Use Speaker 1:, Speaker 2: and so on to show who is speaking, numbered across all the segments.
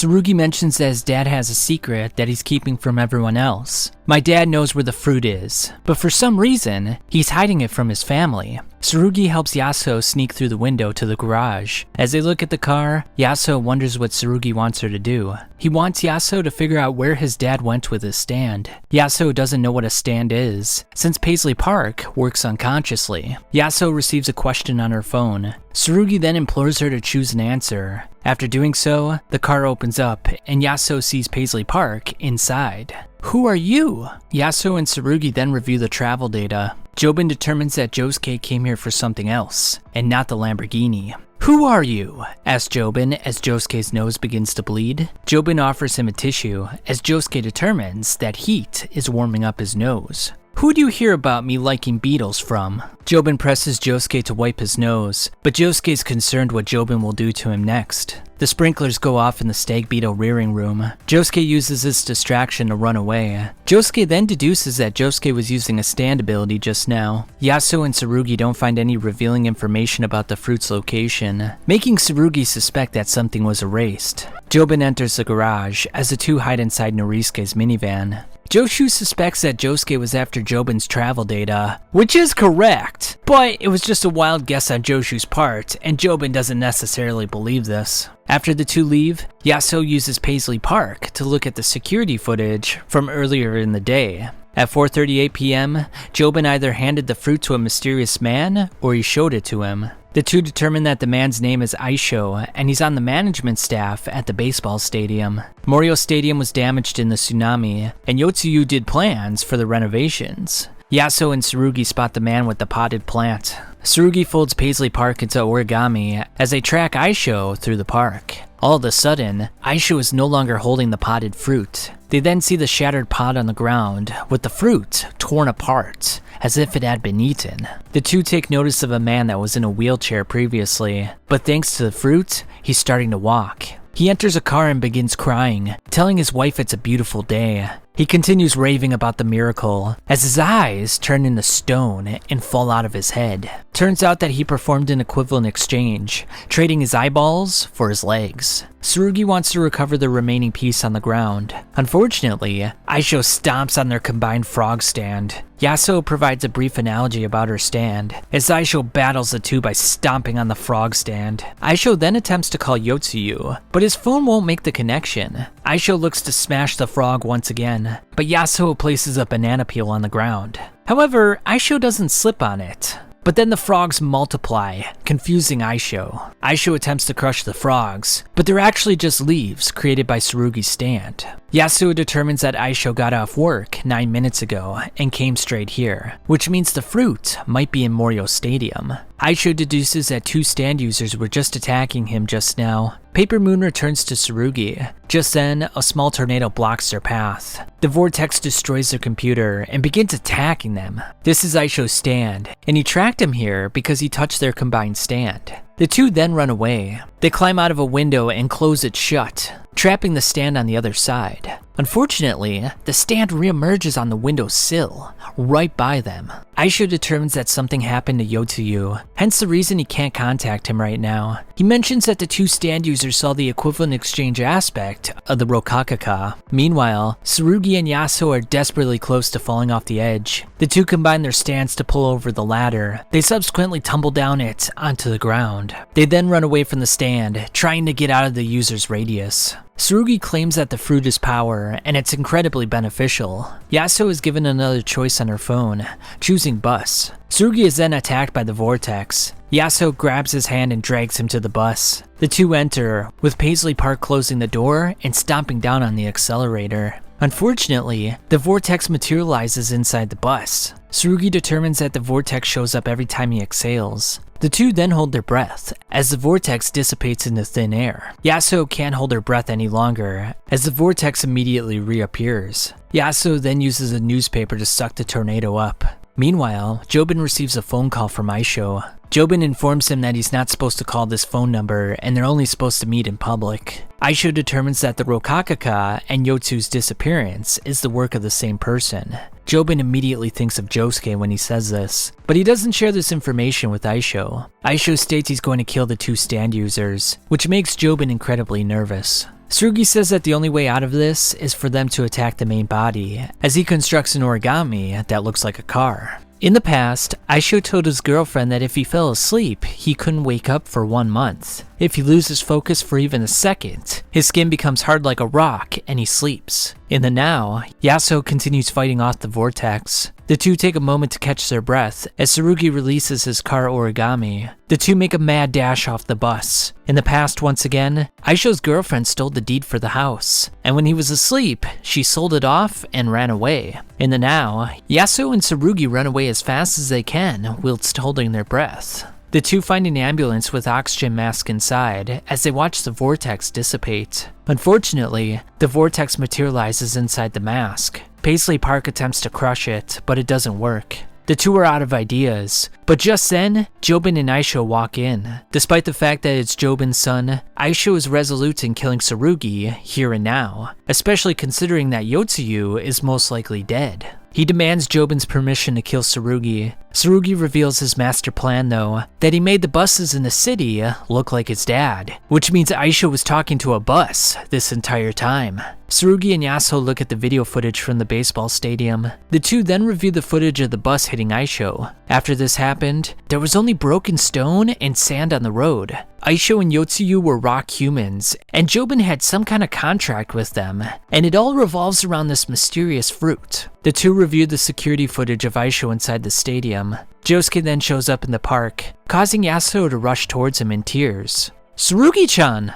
Speaker 1: Tsurugi mentions that his dad has a secret that he's keeping from everyone else. My dad knows where the fruit is, but for some reason, he's hiding it from his family. Tsurugi helps Yasuo sneak through the window to the garage. As they look at the car, Yasuo wonders what Tsurugi wants her to do. He wants Yasuo to figure out where his dad went with his stand. Yasuo doesn't know what a stand is, since Paisley Park works unconsciously. Yasuo receives a question on her phone. Tsurugi then implores her to choose an answer. After doing so, the car opens up, and Yasuo sees Paisley Park inside. Who are you? Yasuo and Tsurugi then review the travel data. Jobin determines that Josuke came here for something else, and not the Lamborghini. Who are you? Asks Jobin as Josuke's nose begins to bleed. Jobin offers him a tissue, as Josuke determines that heat is warming up his nose. Who do you hear about me liking beetles from? Jobin presses Josuke to wipe his nose, but Josuke's concerned what Jobin will do to him next. The sprinklers go off in the stag beetle rearing room. Josuke uses this distraction to run away. Josuke then deduces that Josuke was using a stand ability just now. Yasuo and Tsurugi don't find any revealing information about the fruit's location, making Tsurugi suspect that something was erased. Jobin enters the garage as the two hide inside Norisuke's minivan. Joshu suspects that Josuke was after Jobin's travel data, which is correct, but it was just a wild guess on Joshu's part, and Jobin doesn't necessarily believe this. After the two leave, Yasuo uses Paisley Park to look at the security footage from earlier in the day. At 4:38 p.m., Jobin either handed the fruit to a mysterious man or he showed it to him. The two determine that the man's name is Aisho, and he's on the management staff at the baseball stadium. Morio Stadium was damaged in the tsunami, and Yotsuyu did plans for the renovations. Yasuo and Tsurugi spot the man with the potted plant. Tsurugi folds Paisley Park into origami as they track Aisho through the park. All of a sudden, Aisho is no longer holding the potted fruit. They then see the shattered pod on the ground, with the fruit torn apart, as if it had been eaten. The two take notice of a man that was in a wheelchair previously, but thanks to the fruit, he's starting to walk. He enters a car and begins crying, telling his wife it's a beautiful day. He continues raving about the miracle, as his eyes turn into stone and fall out of his head. Turns out that he performed an equivalent exchange, trading his eyeballs for his legs. Tsurugi wants to recover the remaining piece on the ground. Unfortunately, Aisho stomps on their combined frog stand. Yasuo provides a brief analogy about her stand, as Aisho battles the two by stomping on the frog stand. Aisho then attempts to call Yotsuyu, but his phone won't make the connection. Aisho looks to smash the frog once again, but Yasuo places a banana peel on the ground. However, Aisho doesn't slip on it. But then the frogs multiply, confusing Aisho. Aisho attempts to crush the frogs, but they're actually just leaves created by Tsurugi's stand. Yasuo determines that Aisho got off work 9 minutes ago and came straight here, which means the fruit might be in Morio Stadium. Aisho deduces that two stand users were just attacking him just now. Paper Moon returns to Tsurugi. Just then, a small tornado blocks their path. The vortex destroys their computer and begins attacking them. This is Aisho's stand, and he tracked him here because he touched their combined stand. The two then run away. They climb out of a window and close it shut, trapping the stand on the other side. Unfortunately, the stand reemerges on the window sill, right by them. Aisho determines that something happened to Yotsuyu, hence the reason he can't contact him right now. He mentions that the two stand users saw the equivalent exchange aspect of the Rokakaka. Meanwhile, Tsurugi and Yasuo are desperately close to falling off the edge. The two combine their stands to pull over the ladder. They subsequently tumble down it onto the ground. They then run away from the stand, trying to get out of the user's radius. Tsurugi claims that the fruit is power, and it's incredibly beneficial. Yasuo is given another choice on her phone, choosing bus. Tsurugi is then attacked by the vortex. Yasuo grabs his hand and drags him to the bus. The two enter, with Paisley Park closing the door and stomping down on the accelerator. Unfortunately, the vortex materializes inside the bus. Tsurugi determines that the vortex shows up every time he exhales. The two then hold their breath, as the vortex dissipates into thin air. Yasuo can't hold her breath any longer, as the vortex immediately reappears. Yasuo then uses a newspaper to suck the tornado up. Meanwhile, Jobin receives a phone call from Aisho. Jobin informs him that he's not supposed to call this phone number and they're only supposed to meet in public. Aisho determines that the Rokakaka and Yotsu's disappearance is the work of the same person. Jobin immediately thinks of Josuke when he says this, but he doesn't share this information with Aisho. Aisho states he's going to kill the two stand users, which makes Jobin incredibly nervous. Tsurugi says that the only way out of this is for them to attack the main body, as he constructs an origami that looks like a car. In the past, Aisho told his girlfriend that if he fell asleep, he couldn't wake up for 1 month. If he loses focus for even a second, his skin becomes hard like a rock and he sleeps. In the now, Yasuo continues fighting off the vortex. The two take a moment to catch their breath as Tsurugi releases his car origami. The two make a mad dash off the bus. In the past, once again, Aisho's girlfriend stole the deed for the house, and when he was asleep, she sold it off and ran away. In the now, Yasuo and Tsurugi run away as fast as they can whilst holding their breath. The two find an ambulance with oxygen mask inside as they watch the vortex dissipate. Unfortunately, the vortex materializes inside the mask. Paisley Park attempts to crush it, but it doesn't work. The two are out of ideas, but just then, Jobin and Aisho walk in. Despite the fact that it's Jobin's son, Aisho is resolute in killing Tsurugi here and now, especially considering that Yotsuyu is most likely dead. He demands Jobin's permission to kill Tsurugi. Tsurugi reveals his master plan though, that he made the buses in the city look like his dad, which means Aisho was talking to a bus this entire time. Tsurugi and Yasuo look at the video footage from the baseball stadium. The two then review the footage of the bus hitting Aisho. After this happened, there was only broken stone and sand on the road. Aisho and Yotsuyu were rock humans, and Jobin had some kind of contract with them, and it all revolves around this mysterious fruit. The two review the security footage of Aisho inside the stadium. Josuke then shows up in the park, causing Yasuo to rush towards him in tears. "Tsurugi-chan!"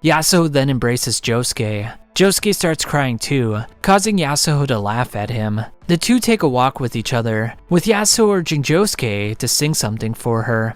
Speaker 1: Yasuo then embraces Josuke. Josuke starts crying too, causing Yasuo to laugh at him. The two take a walk with each other, with Yasuo urging Josuke to sing something for her.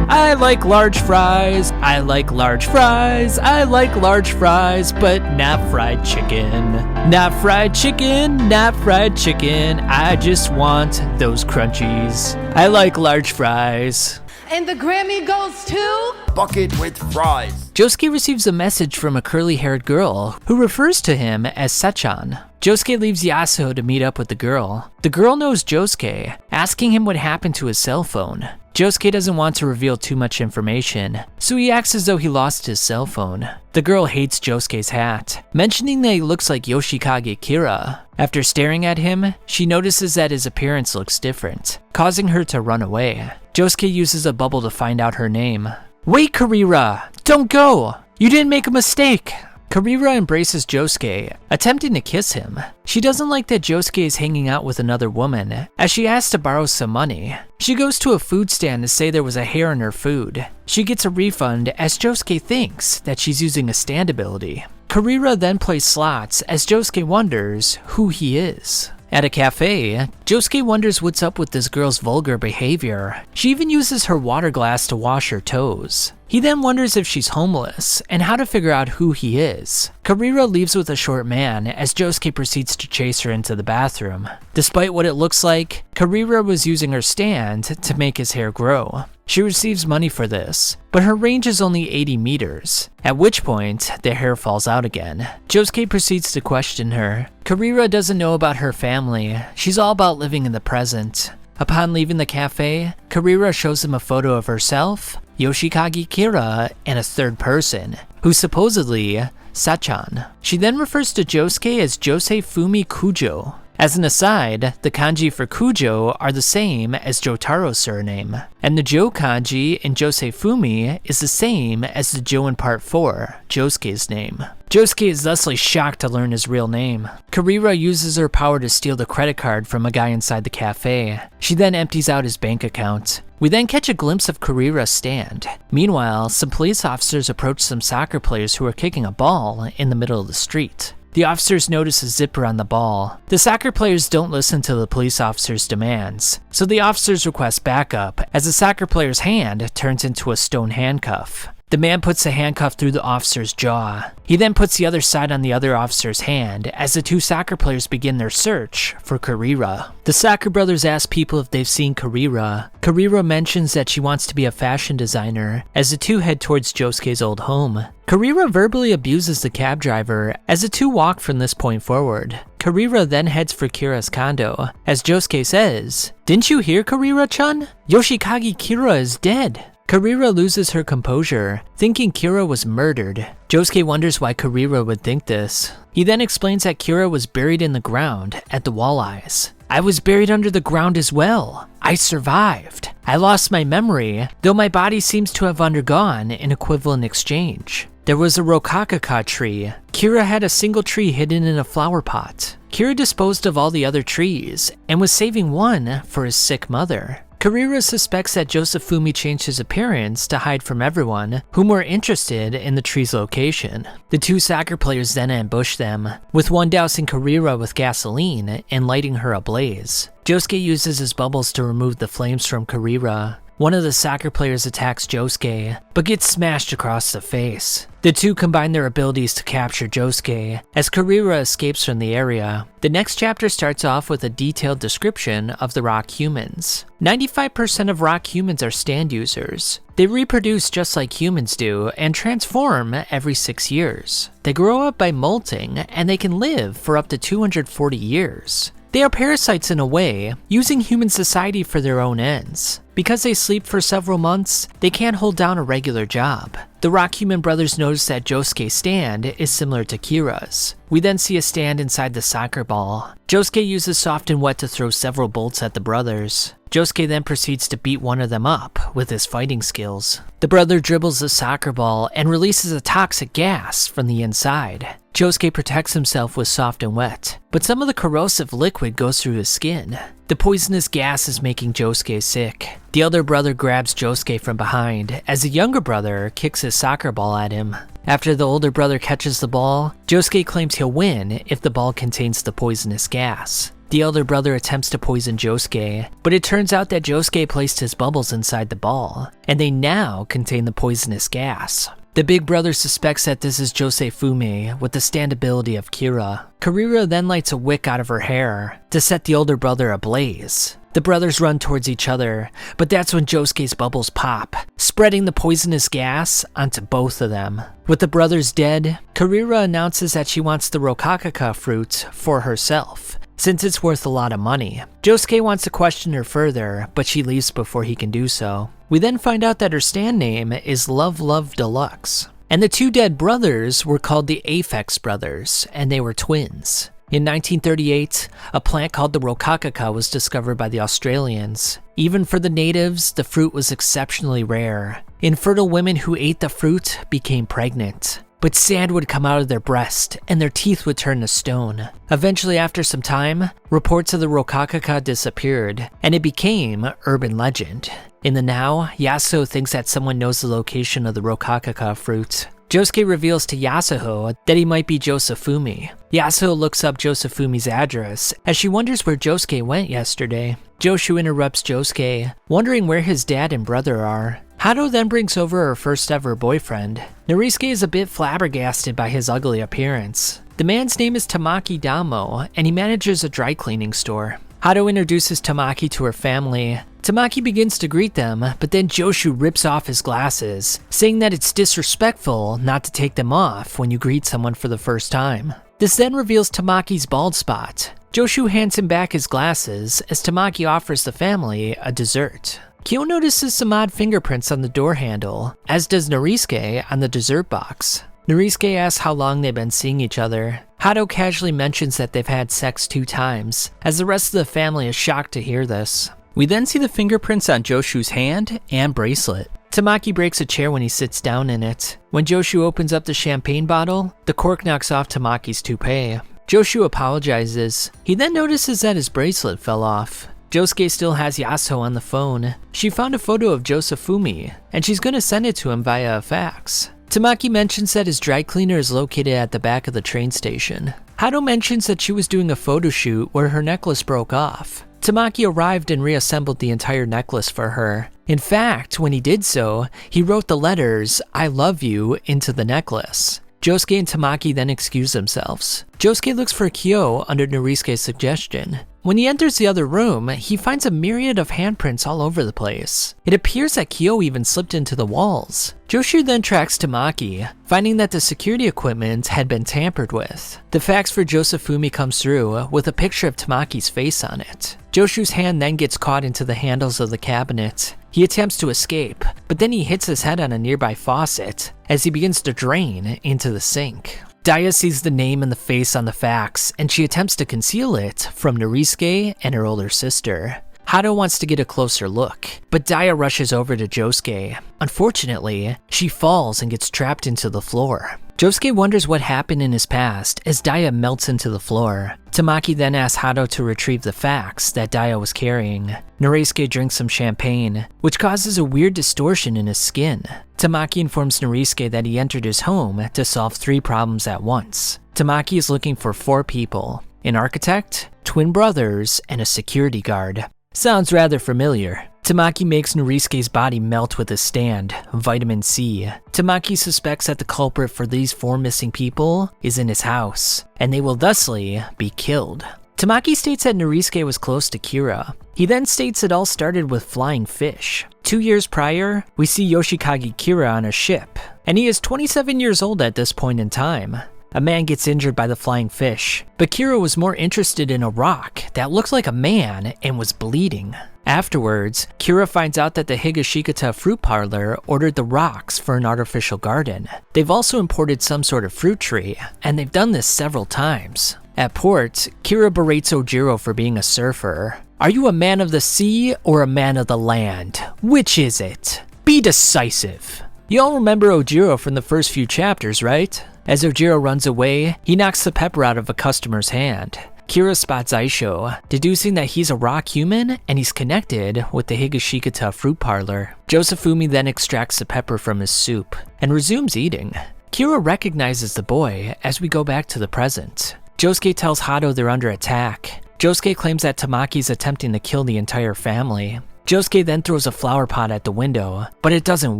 Speaker 1: I like large fries, I like large fries, I like large fries, but not fried chicken. Not fried chicken, not fried chicken, I just want those crunchies. I like large fries.
Speaker 2: And the Grammy goes to...
Speaker 3: Bucket with fries.
Speaker 1: Josuke receives a message from a curly-haired girl who refers to him as Sechan. Josuke leaves Yasuo to meet up with the girl. The girl knows Josuke, asking him what happened to his cell phone. Josuke doesn't want to reveal too much information, so he acts as though he lost his cell phone. The girl hates Josuke's hat, mentioning that he looks like Yoshikage Kira. After staring at him, she notices that his appearance looks different, causing her to run away. Josuke uses a bubble to find out her name. "Wait, Karira! Don't go! You didn't make a mistake!" Karira embraces Josuke, attempting to kiss him. She doesn't like that Josuke is hanging out with another woman, as she asks to borrow some money. She goes to a food stand to say there was a hair in her food. She gets a refund as Josuke thinks that she's using a stand ability. Karira then plays slots as Josuke wonders who he is. At a cafe, Josuke wonders what's up with this girl's vulgar behavior. She even uses her water glass to wash her toes. He then wonders if she's homeless and how to figure out who he is. Karira leaves with a short man as Josuke proceeds to chase her into the bathroom. Despite what it looks like, Karira was using her stand to make his hair grow. She receives money for this, but her range is only 80 meters, at which point the hair falls out again. Josuke proceeds to question her. Karira doesn't know about her family. She's all about living in the present. Upon leaving the cafe, Karira shows him a photo of herself, Yoshikage Kira, and a third person, who's supposedly Sechan. She then refers to Josuke as Josefumi Kujo. As an aside, the kanji for Kujo are the same as Jotaro's surname, and the Jo kanji in Josefumi is the same as the Jo in part 4, Josuke's name. Josuke is thusly shocked to learn his real name. Karira uses her power to steal the credit card from a guy inside the cafe. She then empties out his bank account. We then catch a glimpse of Karira's stand. Meanwhile, some police officers approach some soccer players who are kicking a ball in the middle of the street. The officers notice a zipper on the ball. The soccer players don't listen to the police officers' demands, so the officers request backup as the soccer player's hand turns into a stone handcuff. The man puts the handcuff through the officer's jaw. He then puts the other side on the other officer's hand as the two soccer players begin their search for Karira. The soccer brothers ask people if they've seen Karira. Karira mentions that she wants to be a fashion designer as the two head towards Josuke's old home. Karira verbally abuses the cab driver as the two walk from this point forward. Karira then heads for Kira's condo. As Josuke says, "Didn't you hear, Karira-chan? Yoshikage Kira is dead." Karira loses her composure, thinking Kira was murdered. Josuke wonders why Karira would think this. He then explains that Kira was buried in the ground at the Walleyes. "I was buried under the ground as well. I survived. I lost my memory, though my body seems to have undergone an equivalent exchange. There was a Rokakaka tree. Kira had a single tree hidden in a flower pot. Kira disposed of all the other trees and was saving one for his sick mother." Karira suspects that Josefumi changed his appearance to hide from everyone whom were interested in the tree's location. The two soccer players then ambush them, with one dousing Karira with gasoline and lighting her ablaze. Josuke uses his bubbles to remove the flames from Karira. One of the soccer players attacks Josuke, but gets smashed across the face. The two combine their abilities to capture Josuke, as Karira escapes from the area. The next chapter starts off with a detailed description of the rock humans. 95% of rock humans are stand users. They reproduce just like humans do and transform every 6 years. They grow up by molting, and they can live for up to 240 years. They are parasites in a way, using human society for their own ends. Because they sleep for several months, they can't hold down a regular job. The rock human brothers notice that Josuke's stand is similar to Kira's. We then see a stand inside the soccer ball. Josuke uses soft and wet to throw several bolts at the brothers. Josuke then proceeds to beat one of them up with his fighting skills. The brother dribbles the soccer ball and releases a toxic gas from the inside. Josuke protects himself with soft and wet, but some of the corrosive liquid goes through his skin. The poisonous gas is making Josuke sick. The elder brother grabs Josuke from behind as the younger brother kicks his soccer ball at him. After the older brother catches the ball, Josuke claims he'll win if the ball contains the poisonous gas. The elder brother attempts to poison Josuke, but it turns out that Josuke placed his bubbles inside the ball, and they now contain the poisonous gas. The big brother suspects that this is Josefumi with the stand ability of Kira. Karira then lights a wick out of her hair to set the older brother ablaze. The brothers run towards each other, but that's when Josuke's bubbles pop, spreading the poisonous gas onto both of them. With the brothers dead, Karira announces that she wants the Rokakaka fruit for herself, since it's worth a lot of money. Josuke wants to question her further, but she leaves before he can do so. We then find out that her stand name is Love Love Deluxe. And the two dead brothers were called the Aphex brothers, and they were twins. In 1938, a plant called the Rokakaka was discovered by the Australians. Even for the natives, the fruit was exceptionally rare. Infertile women who ate the fruit became pregnant. But sand would come out of their breast, and their teeth would turn to stone. Eventually, after some time, reports of the Rokakaka disappeared, and it became urban legend. In the now, Yasuo thinks that someone knows the location of the Rokakaka fruit. Josuke reveals to Yasuho that he might be Josefumi. Yasuho looks up Josefumi's address, as she wonders where Josuke went yesterday. Joshu interrupts Josuke, wondering where his dad and brother are. Hado then brings over her first ever boyfriend. Norisuke is a bit flabbergasted by his ugly appearance. The man's name is Tamaki Damo, and he manages a dry cleaning store. Hado introduces Tamaki to her family. Tamaki begins to greet them, but then Joshu rips off his glasses, saying that it's disrespectful not to take them off when you greet someone for the first time. This then reveals Tamaki's bald spot. Joshu hands him back his glasses as Tamaki offers the family a dessert. Kyo notices some odd fingerprints on the door handle, as does Norisuke on the dessert box. Norisuke asks how long they've been seeing each other. Hado casually mentions that they've had sex 2 times, as the rest of the family is shocked to hear this. We then see the fingerprints on Joshu's hand and bracelet. Tamaki breaks a chair when he sits down in it. When Joshu opens up the champagne bottle, the cork knocks off Tamaki's toupee. Joshu apologizes. He then notices that his bracelet fell off. Josuke still has Yasuho on the phone. She found a photo of Josefumi, and she's gonna send it to him via a fax. Tamaki mentions that his dry cleaner is located at the back of the train station. Hado mentions that she was doing a photo shoot where her necklace broke off. Tamaki arrived and reassembled the entire necklace for her. In fact, when he did so, he wrote the letters, "I love you," into the necklace. Josuke and Tamaki then excuse themselves. Josuke looks for Kyo under Norisuke's suggestion. When he enters the other room, he finds a myriad of handprints all over the place. It appears that Kyo even slipped into the walls. Joshu then tracks Tamaki, finding that the security equipment had been tampered with. The fax for Josefumi comes through with a picture of Tamaki's face on it. Joshu's hand then gets caught into the handles of the cabinet. He attempts to escape, but then he hits his head on a nearby faucet as he begins to drain into the sink. Daya sees the name and the face on the fax, and she attempts to conceal it from Norisuke and her older sister. Hado wants to get a closer look, but Daya rushes over to Josuke. Unfortunately, she falls and gets trapped into the floor. Josuke wonders what happened in his past as Daya melts into the floor. Tamaki then asks Hado to retrieve the fax that Daya was carrying. Norisuke drinks some champagne, which causes a weird distortion in his skin. Tamaki informs Norisuke that he entered his home to solve 3 problems at once. Tamaki is looking for 4 people: an architect, twin brothers, and a security guard. Sounds rather familiar. Tamaki makes Norisuke's body melt with his stand, vitamin C. Tamaki suspects that the culprit for these 4 missing people is in his house, and they will thusly be killed. Tamaki states that Norisuke was close to Kira. He then states it all started with flying fish. 2 years prior, we see Yoshikage Kira on a ship, and he is 27 years old at this point in time. A man gets injured by the flying fish, but Kira was more interested in a rock that looked like a man and was bleeding. Afterwards, Kira finds out that the Higashikata fruit parlor ordered the rocks for an artificial garden. They've also imported some sort of fruit tree, and they've done this several times. At port, Kira berates Ojiro for being a surfer. Are you a man of the sea or a man of the land? Which is it? Be decisive. You all remember Ojiro from the first few chapters, right? As Ojiro runs away, he knocks the pepper out of a customer's hand. Kira spots Aisho, deducing that he's a rock human and he's connected with the Higashikata fruit parlor. Josefumi then extracts the pepper from his soup and resumes eating. Kira recognizes the boy as we go back to the present. Josuke tells Hado they're under attack. Josuke claims that Tamaki's attempting to kill the entire family. Josuke then throws a flower pot at the window, but it doesn't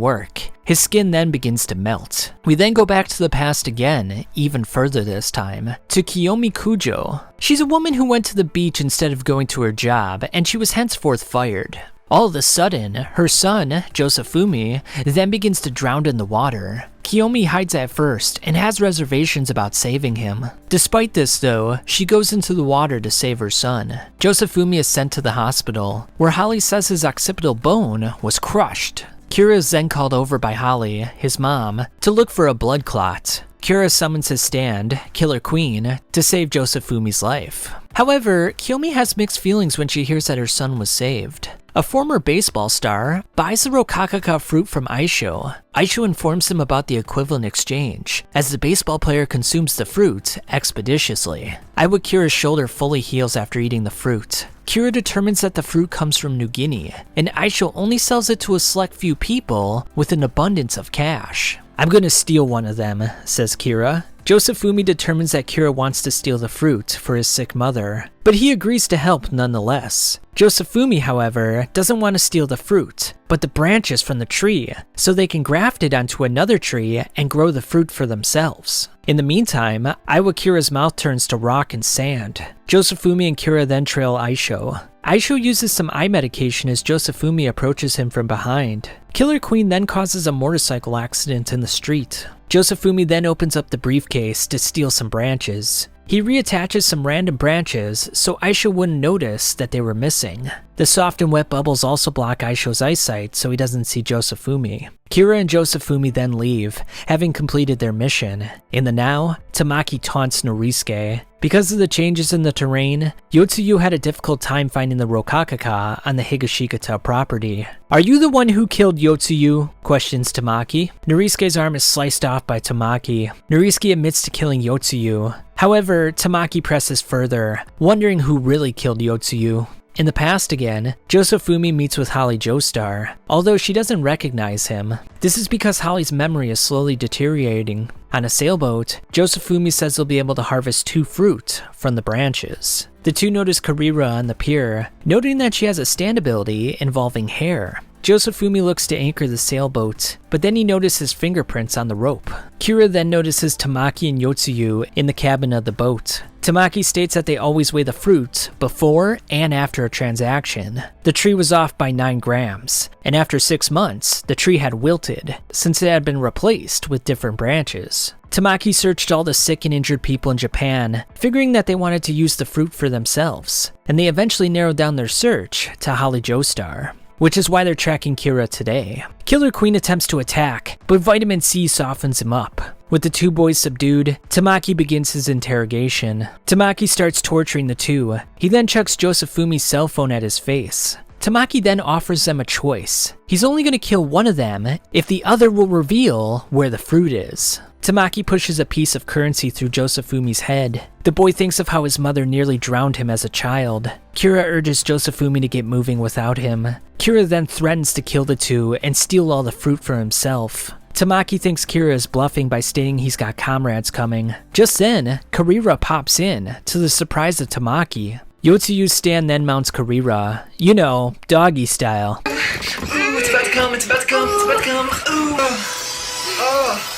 Speaker 1: work. His skin then begins to melt. We then go back to the past again, even further this time, to Kiyomi Kujo. She's a woman who went to the beach instead of going to her job, and she was henceforth fired. All of a sudden, her son, Josefumi, then begins to drown in the water. Kiyomi hides at first and has reservations about saving him. Despite this though, she goes into the water to save her son. Josefumi is sent to the hospital, where Holly says his occipital bone was crushed. Kira is then called over by Holly, his mom, to look for a blood clot. Kira summons his stand, Killer Queen, to save Josefumi's life. However, Kiyomi has mixed feelings when she hears that her son was saved. A former baseball star buys the Rokakaka fruit from Aisho. Aisho informs him about the equivalent exchange, as the baseball player consumes the fruit expeditiously. Iwakira's shoulder fully heals after eating the fruit. Kira determines that the fruit comes from New Guinea, and Aisho only sells it to a select few people with an abundance of cash. I'm gonna steal one of them, says Kira. Josefumi determines that Kira wants to steal the fruit for his sick mother, but he agrees to help nonetheless. Josefumi, however, doesn't want to steal the fruit, but the branches from the tree, so they can graft it onto another tree and grow the fruit for themselves. In the meantime, Iwakira's mouth turns to rock and sand. Josefumi and Kira then trail Aisho. Aisho uses some eye medication as Josefumi approaches him from behind. Killer Queen then causes a motorcycle accident in the street. Josefumi then opens up the briefcase to steal some branches. He reattaches some random branches so Aisho wouldn't notice that they were missing. The soft and wet bubbles also block Aisho's eyesight so he doesn't see Josefumi. Kira and Josefumi then leave, having completed their mission. In the now, Tamaki taunts Norisuke. Because of the changes in the terrain, Yotsuyu had a difficult time finding the Rokakaka on the Higashikata property. Are you the one who killed Yotsuyu? Questions Tamaki. Norisuke's arm is sliced off by Tamaki. Norisuke admits to killing Yotsuyu. However, Tamaki presses further, wondering who really killed Yotsuyu. In the past again, Josefumi meets with Holly Joestar, although she doesn't recognize him. This is because Holly's memory is slowly deteriorating. On a sailboat, Josefumi says they'll be able to harvest 2 fruit from the branches. The two notice Karira on the pier, noting that she has a stand ability involving hair. Josefumi looks to anchor the sailboat, but then he notices fingerprints on the rope. Kira then notices Tamaki and Yotsuyu in the cabin of the boat. Tamaki states that they always weigh the fruit before and after a transaction. The tree was off by 9 grams, and after 6 months, the tree had wilted, since it had been replaced with different branches. Tamaki searched all the sick and injured people in Japan, figuring that they wanted to use the fruit for themselves, and they eventually narrowed down their search to Holly Joestar, which is why they're tracking Kira today. Killer Queen attempts to attack, but vitamin C softens him up. With the 2 boys subdued, Tamaki begins his interrogation. Tamaki starts torturing the 2. He then chucks Josefumi's cell phone at his face. Tamaki then offers them a choice. He's only going to kill one of them if the other will reveal where the fruit is. Tamaki pushes a piece of currency through Josefumi's head. The boy thinks of how his mother nearly drowned him as a child. Kira urges Josefumi to get moving without him. Kira then threatens to kill the 2 and steal all the fruit for himself. Tamaki thinks Kira is bluffing by stating he's got comrades coming. Just then, Karira pops in, to the surprise of Tamaki. Yotsuyu's stand then mounts Karira, you know, doggy style.
Speaker 3: It's about to come, it's about to come, it's about to come.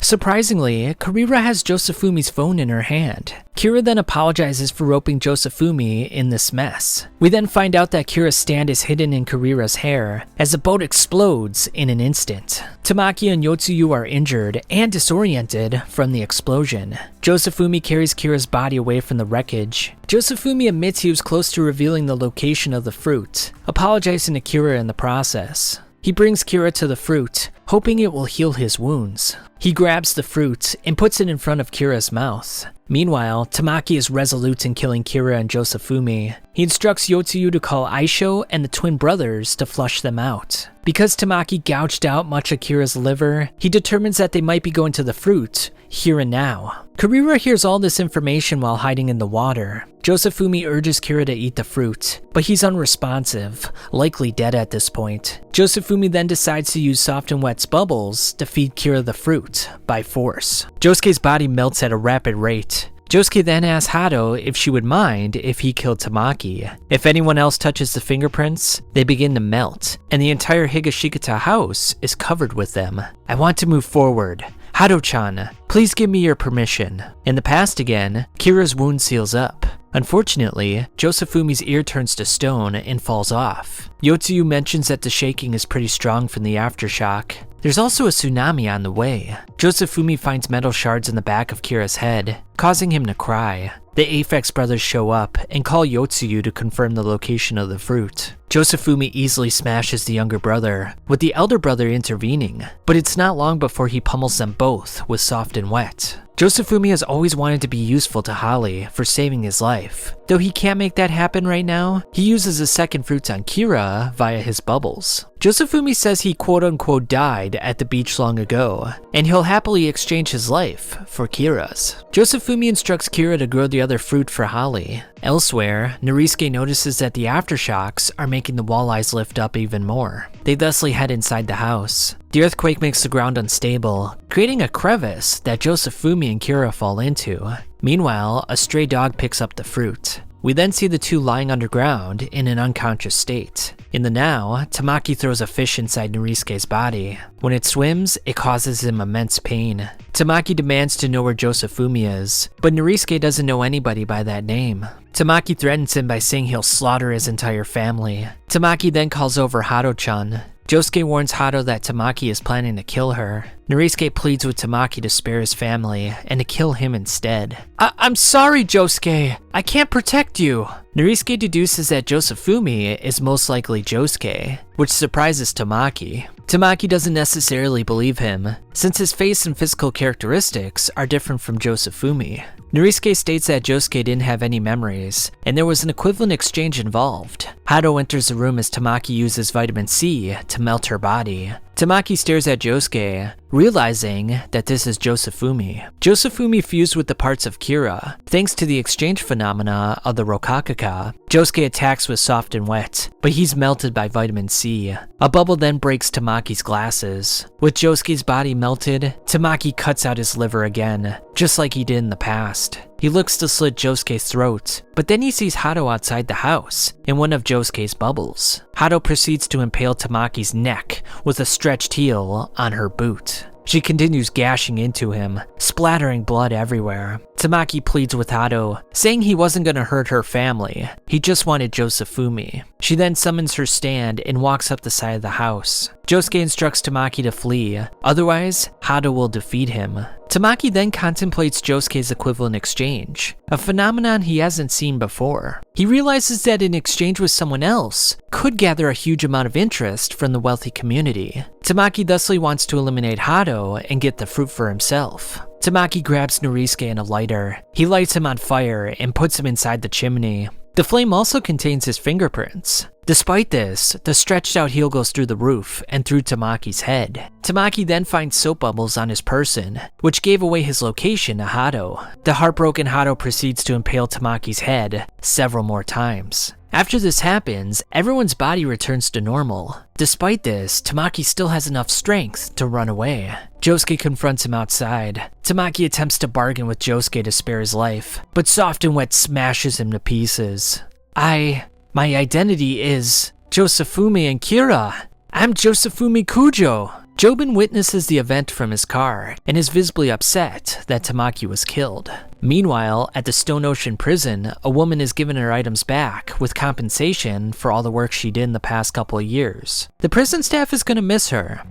Speaker 1: Surprisingly, Karira has Josefumi's phone in her hand. Kira then apologizes for roping Josefumi in this mess. We then find out that Kira's stand is hidden in Karira's hair, as the boat explodes in an instant. Tamaki and Yotsuyu are injured and disoriented from the explosion. Josefumi carries Kira's body away from the wreckage. Josefumi admits he was close to revealing the location of the fruit, apologizing to Kira in the process. He brings Kira to the fruit, hoping it will heal his wounds. He grabs the fruit and puts it in front of Kira's mouth. Meanwhile, Tamaki is resolute in killing Kira and Josefumi. He instructs Yotsuyu to call Aisho and the twin brothers to flush them out. Because Tamaki gouged out much of Kira's liver, he determines that they might be going to the fruit here and now. Karira hears all this information while hiding in the water. Josefumi urges Kira to eat the fruit, but he's unresponsive, likely dead at this point. Josefumi then decides to use Soft and Wet's bubbles to feed Kira the fruit, by force. Josuke's body melts at a rapid rate. Josuke then asks Hado if she would mind if he killed Tamaki. If anyone else touches the fingerprints, they begin to melt, and the entire Higashikata house is covered with them. I want to move forward. Hado-chan, please give me your permission. In the past again, Kira's wound seals up. Unfortunately, Josefumi's ear turns to stone and falls off. Yotsuyu mentions that the shaking is pretty strong from the aftershock. There's also a tsunami on the way. Josefumi finds metal shards in the back of Kira's head, causing him to cry. The Aphex brothers show up and call Yotsuyu to confirm the location of the fruit. Josefumi easily smashes the younger brother, with the elder brother intervening, but it's not long before he pummels them both with Soft and Wet. Josefumi has always wanted to be useful to Holly for saving his life. Though he can't make that happen right now, he uses the second fruits on Kira via his bubbles. Josefumi says he quote-unquote died at the beach long ago, and he'll happily exchange his life for Kira's. Josefumi instructs Kira to grow the other fruit for Holly. Elsewhere, Narisuke notices that the aftershocks are making the walleyes lift up even more. They thusly head inside the house. The earthquake makes the ground unstable, creating a crevice that Josefumi and Kira fall into. Meanwhile, a stray dog picks up the fruit. We then see the 2 lying underground in an unconscious state. In the now, Tamaki throws a fish inside Narisuke's body. When it swims, it causes him immense pain. Tamaki demands to know where Josefumi is, but Narisuke doesn't know anybody by that name. Tamaki threatens him by saying he'll slaughter his entire family. Tamaki then calls over Hado-chan. Josuke warns Hado that Tamaki is planning to kill her. Narisuke pleads with Tamaki to spare his family and to kill him instead. I'm sorry, Josuke. I can't protect you. Narisuke deduces that Josefumi is most likely Josuke, which surprises Tamaki. Tamaki doesn't necessarily believe him, since his face and physical characteristics are different from Josefumi. Narisuke states that Josuke didn't have any memories, and there was an equivalent exchange involved. Hado enters the room as Tamaki uses vitamin C to melt her body. Tamaki stares at Josuke, realizing that this is Josefumi. Josefumi fused with the parts of Kira, thanks to the exchange phenomena of the Rokakaka. Josuke attacks with Soft and Wet, but he's melted by vitamin C. A bubble then breaks Tamaki's glasses. With Josuke's body melted melted, Tamaki cuts out his liver again, just like he did in the past. He looks to slit Josuke's throat, but then he sees Hado outside the house, in one of Josuke's bubbles. Hado proceeds to impale Tamaki's neck with a stretched heel on her boot. She continues gashing into him, splattering blood everywhere. Tamaki pleads with Hado, saying he wasn't going to hurt her family, he just wanted Josefumi. She then summons her stand and walks up the side of the house. Josuke instructs Tamaki to flee, otherwise Hado will defeat him. Tamaki then contemplates Josuke's equivalent exchange, a phenomenon he hasn't seen before. He realizes that an exchange with someone else could gather a huge amount of interest from the wealthy community. Tamaki thusly wants to eliminate Hado and get the fruit for himself. Tamaki grabs Norisuke and a lighter. He lights him on fire and puts him inside the chimney. The flame also contains his fingerprints. Despite this, the stretched out heel goes through the roof and through Tamaki's head. Tamaki then finds soap bubbles on his person, which gave away his location to Hado. The heartbroken Hado proceeds to impale Tamaki's head several more times. After this happens, everyone's body returns to normal. Despite this, Tamaki still has enough strength to run away. Josuke confronts him outside. Tamaki attempts to bargain with Josuke to spare his life, but Soft and Wet smashes him to pieces. My identity is Josefumi and Kira. I'm Josefumi Kujo. Jobin witnesses the event from his car and is visibly upset that Tamaki was killed. Meanwhile, at the Stone Ocean prison, a woman is given her items back with compensation for all the work she did in the past couple of years. The prison staff is gonna miss her.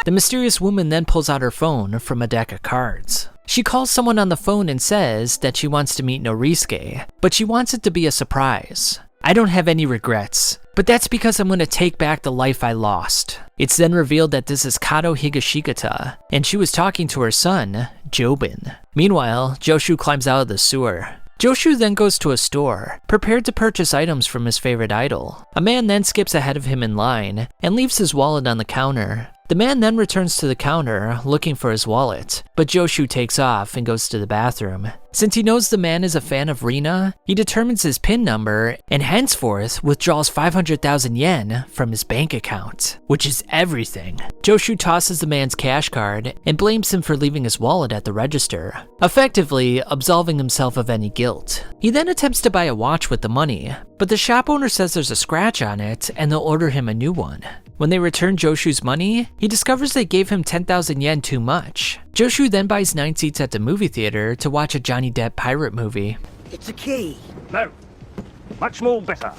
Speaker 1: The mysterious woman then pulls out her phone from a deck of cards. She calls someone on the phone and says that she wants to meet Norisuke, but she wants it to be a surprise. I don't have any regrets, but that's because I'm going to take back the life I lost. It's then revealed that this is Kato Higashikata, and she was talking to her son, Jobin. Meanwhile, Joshu climbs out of the sewer. Joshu then goes to a store, prepared to purchase items from his favorite idol. A man then skips ahead of him in line and leaves his wallet on the counter. The man then returns to the counter looking for his wallet, but Joshu takes off and goes to the bathroom. Since he knows the man is a fan of Rina, he determines his PIN number and henceforth withdraws 500,000 yen from his bank account, which is everything. Joshu tosses the man's cash card and blames him for leaving his wallet at the register, effectively absolving himself of any guilt. He then attempts to buy a watch with the money, but the shop owner says there's a scratch on it and they'll order him a new one. When they return Joshu's money, he discovers they gave him 10,000 yen too much. Joshu then buys 9 seats at the movie theater to watch a Johnny Depp pirate movie.
Speaker 4: It's a key.
Speaker 5: No, much more better.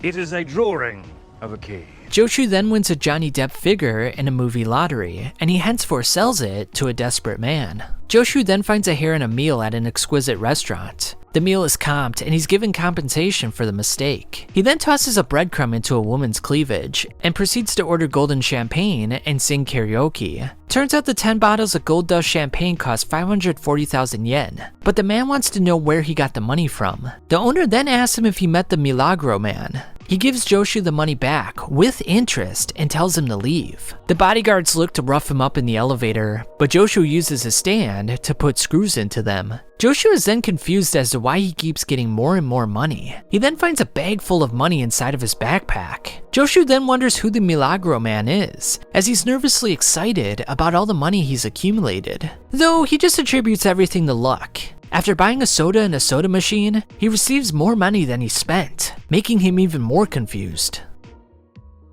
Speaker 5: It is a drawing of a key.
Speaker 1: Joshu then wins a Johnny Depp figure in a movie lottery, and he henceforth sells it to a desperate man. Joshu then finds a hair in a meal at an exquisite restaurant. The meal is comped, and he's given compensation for the mistake. He then tosses a breadcrumb into a woman's cleavage, and proceeds to order golden champagne and sing karaoke. Turns out the 10 bottles of Gold Dust champagne cost 540,000 yen, but the man wants to know where he got the money from. The owner then asks him if he met the Milagro man. He gives Joshu the money back with interest and tells him to leave. The bodyguards look to rough him up in the elevator, but Joshu uses his stand to put screws into them. Joshu is then confused as to why he keeps getting more and more money. He then finds a bag full of money inside of his backpack. Joshu then wonders who the Milagro man is, as he's nervously excited about all the money he's accumulated. Though he just attributes everything to luck. After buying a soda in a soda machine, he receives more money than he spent, making him even more confused.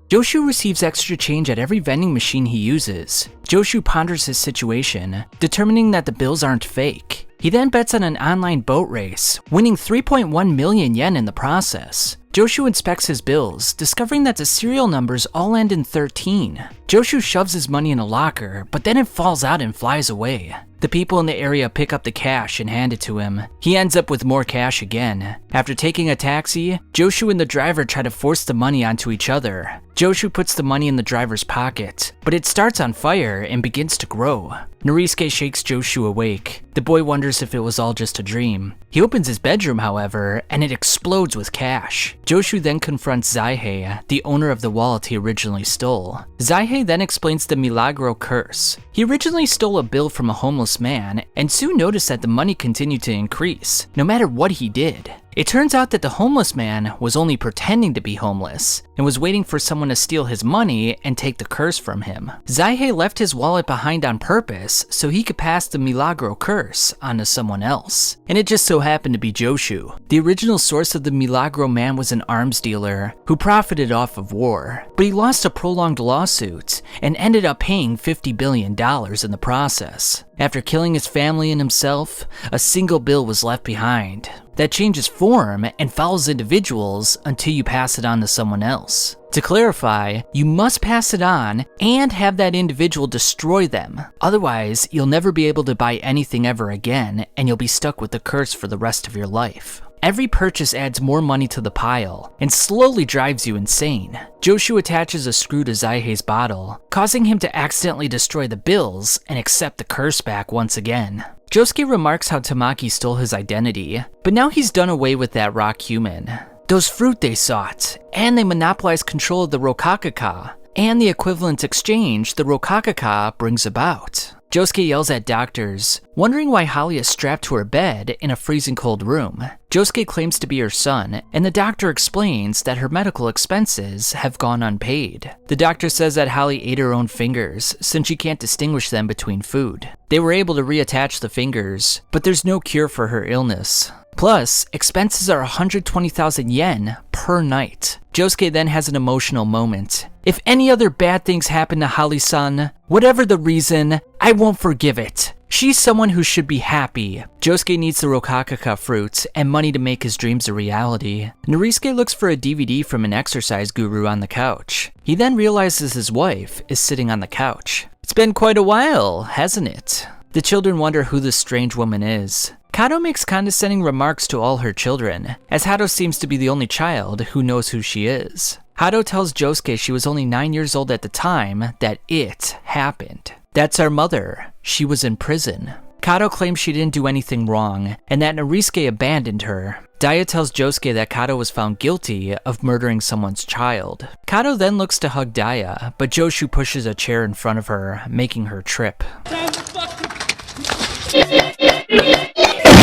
Speaker 1: Joshu receives extra change at every vending machine he uses. Joshu ponders his situation, determining that the bills aren't fake. He then bets on an online boat race, winning 3.1 million yen in the process. Joshu inspects his bills, discovering that the serial numbers all end in 13. Joshu shoves his money in a locker, but then it falls out and flies away. The people in the area pick up the cash and hand it to him. He ends up with more cash again. After taking a taxi, Joshu and the driver try to force the money onto each other. Joshu puts the money in the driver's pocket, but it starts on fire and begins to grow. Norisuke shakes Joshu awake. The boy wonders if it was all just a dream. He opens his bedroom, however, and it explodes with cash. Joshu then confronts Zaihei, the owner of the wallet he originally stole. Zaihei then explains the Milagro curse. He originally stole a bill from a homeless man, and soon noticed that the money continued to increase, no matter what he did. It turns out that the homeless man was only pretending to be homeless and was waiting for someone to steal his money and take the curse from him. Zaihei left his wallet behind on purpose so he could pass the Milagro curse on to someone else. And it just so happened to be Joshu. The original source of the Milagro man was an arms dealer who profited off of war, but he lost a prolonged lawsuit and ended up paying $50 billion in the process. After killing his family and himself, a single bill was left behind that changes form and follows individuals until you pass it on to someone else. To clarify, you must pass it on and have that individual destroy them. Otherwise, you'll never be able to buy anything ever again, and you'll be stuck with the curse for the rest of your life. Every purchase adds more money to the pile and slowly drives you insane. Joshu attaches a screw to Zaihei's bottle, causing him to accidentally destroy the bills and accept the curse back once again. Josuke remarks how Tamaki stole his identity, but now he's done away with that rock human. Those fruit they sought, and they monopolized control of the Rokakaka, and the equivalent exchange the Rokakaka brings about. Josuke yells at doctors, wondering why Holly is strapped to her bed in a freezing cold room. Josuke claims to be her son, and the doctor explains that her medical expenses have gone unpaid. The doctor says that Holly ate her own fingers since she can't distinguish them between food. They were able to reattach the fingers, but there's no cure for her illness. Plus, expenses are 120,000 yen per night. Josuke then has an emotional moment. If any other bad things happen to Holly-san, whatever the reason, I won't forgive it. She's someone who should be happy. Josuke needs the Rokakaka fruit and money to make his dreams a reality. Norisuke looks for a DVD from an exercise guru on the couch. He then realizes his wife is sitting on the couch. It's been quite a while, hasn't it? The children wonder who this strange woman is. Kato makes condescending remarks to all her children, as Hato seems to be the only child who knows who she is. Hato tells Josuke she was only 9 years old at the time that it happened. That's our mother. She was in prison. Kato claims she didn't do anything wrong, and that Norisuke abandoned her. Daya tells Josuke that Kato was found guilty of murdering someone's child. Kato then looks to hug Daya, but Joshu pushes a chair in front of her, making her trip.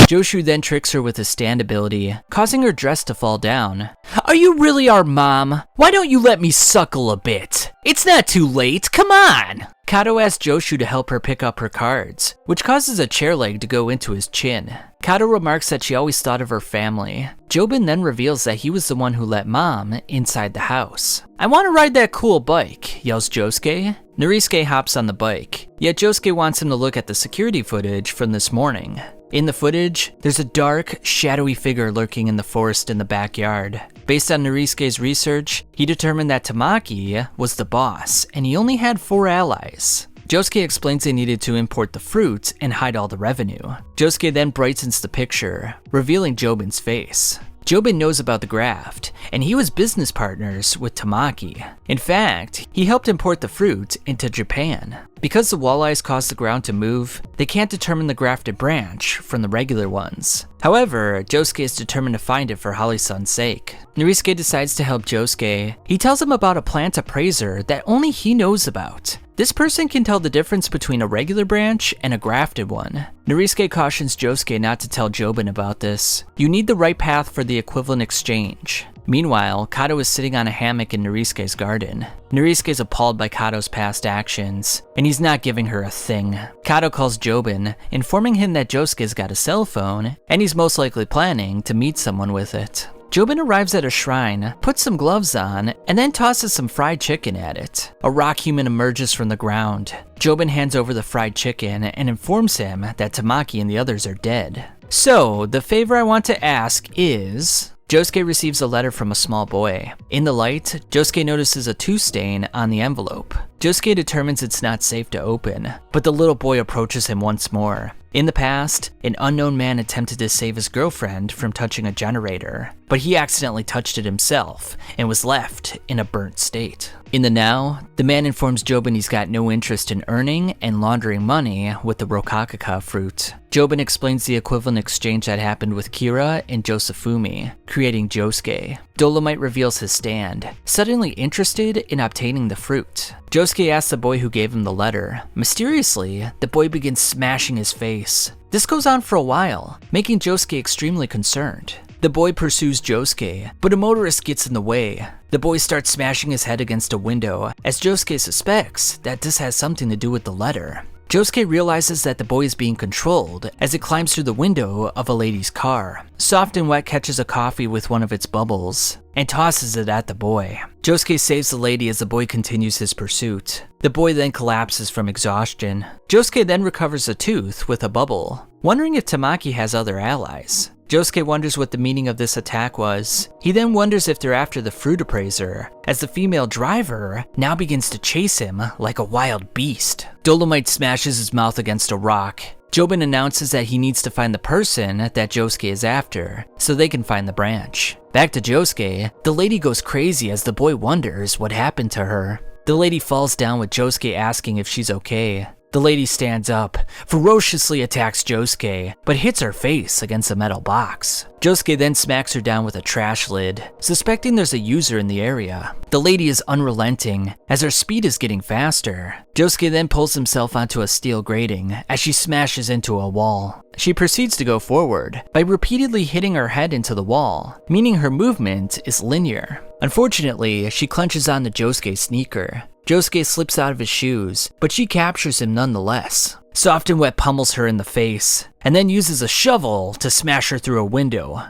Speaker 1: Joshu then tricks her with his stand ability, causing her dress to fall down. Are you really our mom? Why don't you let me suckle a bit? It's not too late, come on! Kato asks Joshu to help her pick up her cards, which causes a chair leg to go into his chin. Kato remarks that she always thought of her family. Jobin then reveals that he was the one who let Mom inside the house. I want to ride that cool bike, yells Josuke. Norisuke hops on the bike, yet Josuke wants him to look at the security footage from this morning. In the footage, there's a dark, shadowy figure lurking in the forest in the backyard. Based on Norisuke's research, he determined that Tamaki was the boss, and he only had 4 allies. Josuke explains they needed to import the fruit and hide all the revenue. Josuke then brightens the picture, revealing Jobin's face. Jobin knows about the graft, and he was business partners with Tamaki. In fact, he helped import the fruit into Japan. Because the walleyes cause the ground to move, they can't determine the grafted branch from the regular ones. However, Josuke is determined to find it for Holly-san's sake. Norisuke decides to help Josuke. He tells him about a plant appraiser that only he knows about. This person can tell the difference between a regular branch and a grafted one. Norisuke cautions Josuke not to tell Jobin about this. You need the right path for the equivalent exchange. Meanwhile, Kato is sitting on a hammock in Norisuke's garden. Norisuke is appalled by Kato's past actions, and he's not giving her a thing. Kato calls Jobin, informing him that Josuke's got a cell phone, and he's most likely planning to meet someone with it. Jobin arrives at a shrine, puts some gloves on, and then tosses some fried chicken at it. A rock human emerges from the ground. Jobin hands over the fried chicken and informs him that Tamaki and the others are dead. So, the favor I want to ask is... Josuke receives a letter from a small boy. In the light, Josuke notices a 2 stain on the envelope. Josuke determines it's not safe to open, but the little boy approaches him once more. In the past, an unknown man attempted to save his girlfriend from touching a generator, but he accidentally touched it himself and was left in a burnt state. In the now, the man informs Jobin he's got no interest in earning and laundering money with the Rokakaka fruit. Jobin explains the equivalent exchange that happened with Kira and Josefumi, creating Josuke. Dolomite reveals his stand, suddenly interested in obtaining the fruit. Josuke asks the boy who gave him the letter. Mysteriously, the boy begins smashing his face. This goes on for a while, making Josuke extremely concerned. The boy pursues Josuke, but a motorist gets in the way. The boy starts smashing his head against a window, as Josuke suspects that this has something to do with the letter. Josuke realizes that the boy is being controlled as it climbs through the window of a lady's car. Soft and Wet catches a coffee with one of its bubbles and tosses it at the boy. Josuke saves the lady as the boy continues his pursuit. The boy then collapses from exhaustion. Josuke then recovers a tooth with a bubble, wondering if Tamaki has other allies. Josuke wonders what the meaning of this attack was. He then wonders if they're after the fruit appraiser, as the female driver now begins to chase him like a wild beast. Dolomite smashes his mouth against a rock. Jobin announces that he needs to find the person that Josuke is after, so they can find the branch. Back to Josuke, the lady goes crazy as the boy wonders what happened to her. The lady falls down with Josuke asking if she's okay. The lady stands up, ferociously attacks Josuke, but hits her face against a metal box. Josuke then smacks her down with a trash lid, suspecting there's a user in the area. The lady is unrelenting, as her speed is getting faster. Josuke then pulls himself onto a steel grating as she smashes into a wall. She proceeds to go forward by repeatedly hitting her head into the wall, meaning her movement is linear. Unfortunately, she clenches onto Josuke's sneaker. Josuke slips out of his shoes, but she captures him nonetheless. Soft and Wet pummels her in the face, and then uses a shovel to smash her through a window.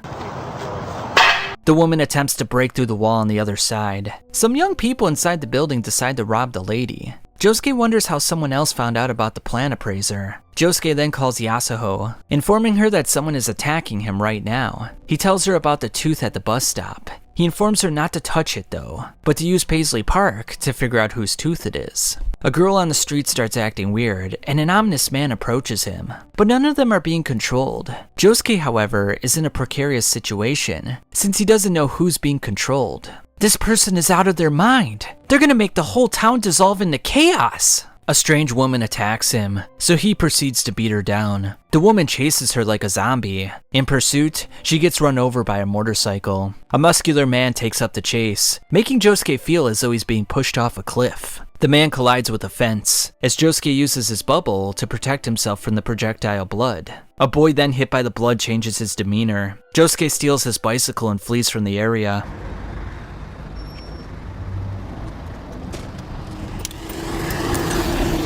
Speaker 1: The woman attempts to break through the wall on the other side. Some young people inside the building decide to rob the lady. Josuke wonders how someone else found out about the plant appraiser. Josuke then calls Yasuho, informing her that someone is attacking him right now. He tells her about the tooth at the bus stop. He informs her not to touch it though, but to use Paisley Park to figure out whose tooth it is. A girl on the street starts acting weird, and an ominous man approaches him, but none of them are being controlled. Josuke, however, is in a precarious situation, since he doesn't know who's being controlled. This person is out of their mind. They're gonna make the whole town dissolve into chaos. A strange woman attacks him, so he proceeds to beat her down. The woman chases her like a zombie. In pursuit, she gets run over by a motorcycle. A muscular man takes up the chase, making Josuke feel as though he's being pushed off a cliff. The man collides with a fence, as Josuke uses his bubble to protect himself from the projectile blood. A boy then hit by the blood changes his demeanor. Josuke steals his bicycle and flees from the area.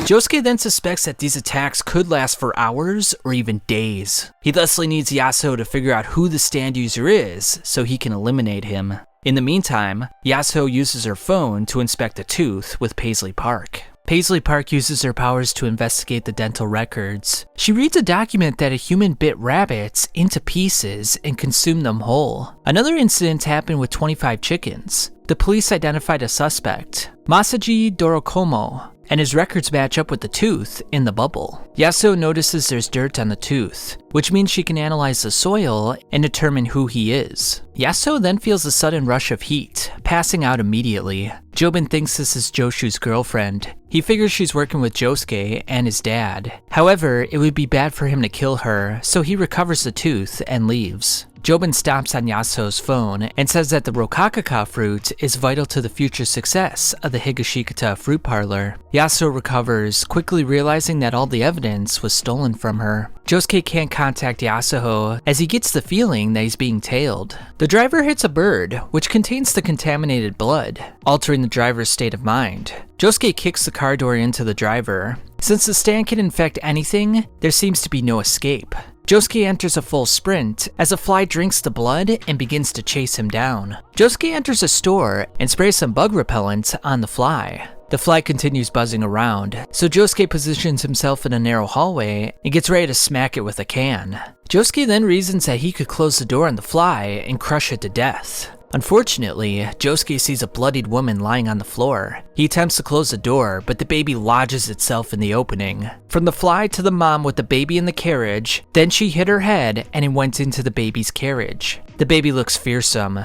Speaker 1: Josuke then suspects that these attacks could last for hours or even days. He thusly needs Yasuho to figure out who the stand user is so he can eliminate him. In the meantime, Yasuho uses her phone to inspect a tooth with Paisley Park. Paisley Park uses her powers to investigate the dental records. She reads a document that a human bit rabbits into pieces and consumed them whole. Another incident happened with 25 chickens. The police identified a suspect, Masaji Dorokomo, and his records match up with the tooth in the bubble. Yasuho notices there's dirt on the tooth, which means she can analyze the soil and determine who he is. Yasuho then feels a sudden rush of heat, passing out immediately. Jobin thinks this is Joshu's girlfriend. He figures she's working with Josuke and his dad. However, it would be bad for him to kill her, so he recovers the tooth and leaves. Jobin stops on Yasuho's phone and says that the Rokakaka fruit is vital to the future success of the Higashikata fruit parlor. Yasuho recovers, quickly realizing that all the evidence was stolen from her. Josuke can't contact Yasuho as he gets the feeling that he's being tailed. The driver hits a bird, which contains the contaminated blood, altering the driver's state of mind. Josuke kicks the car door into the driver. Since the stand can infect anything, there seems to be no escape. Josuke enters a full sprint as a fly drinks the blood and begins to chase him down. Josuke enters a store and sprays some bug repellent on the fly. The fly continues buzzing around, so Josuke positions himself in a narrow hallway and gets ready to smack it with a can. Josuke then reasons that he could close the door on the fly and crush it to death. Unfortunately, Josuke sees a bloodied woman lying on the floor. He attempts to close the door, but the baby lodges itself in the opening. From the fly to the mom with the baby in the carriage, then she hit her head and it went into the baby's carriage. The baby looks fearsome.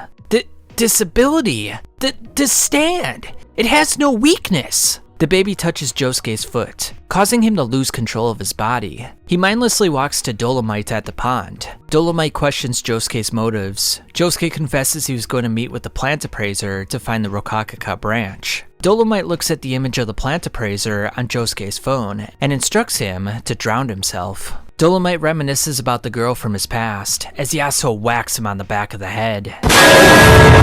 Speaker 1: Disability! This stand! It has no weakness! The baby touches Josuke's foot, causing him to lose control of his body. He mindlessly walks to Dolomite at the pond. Dolomite questions Josuke's motives. Josuke confesses he was going to meet with the plant appraiser to find the Rokakaka branch. Dolomite looks at the image of the plant appraiser on Josuke's phone and instructs him to drown himself. Dolomite reminisces about the girl from his past as Yasuo whacks him on the back of the head.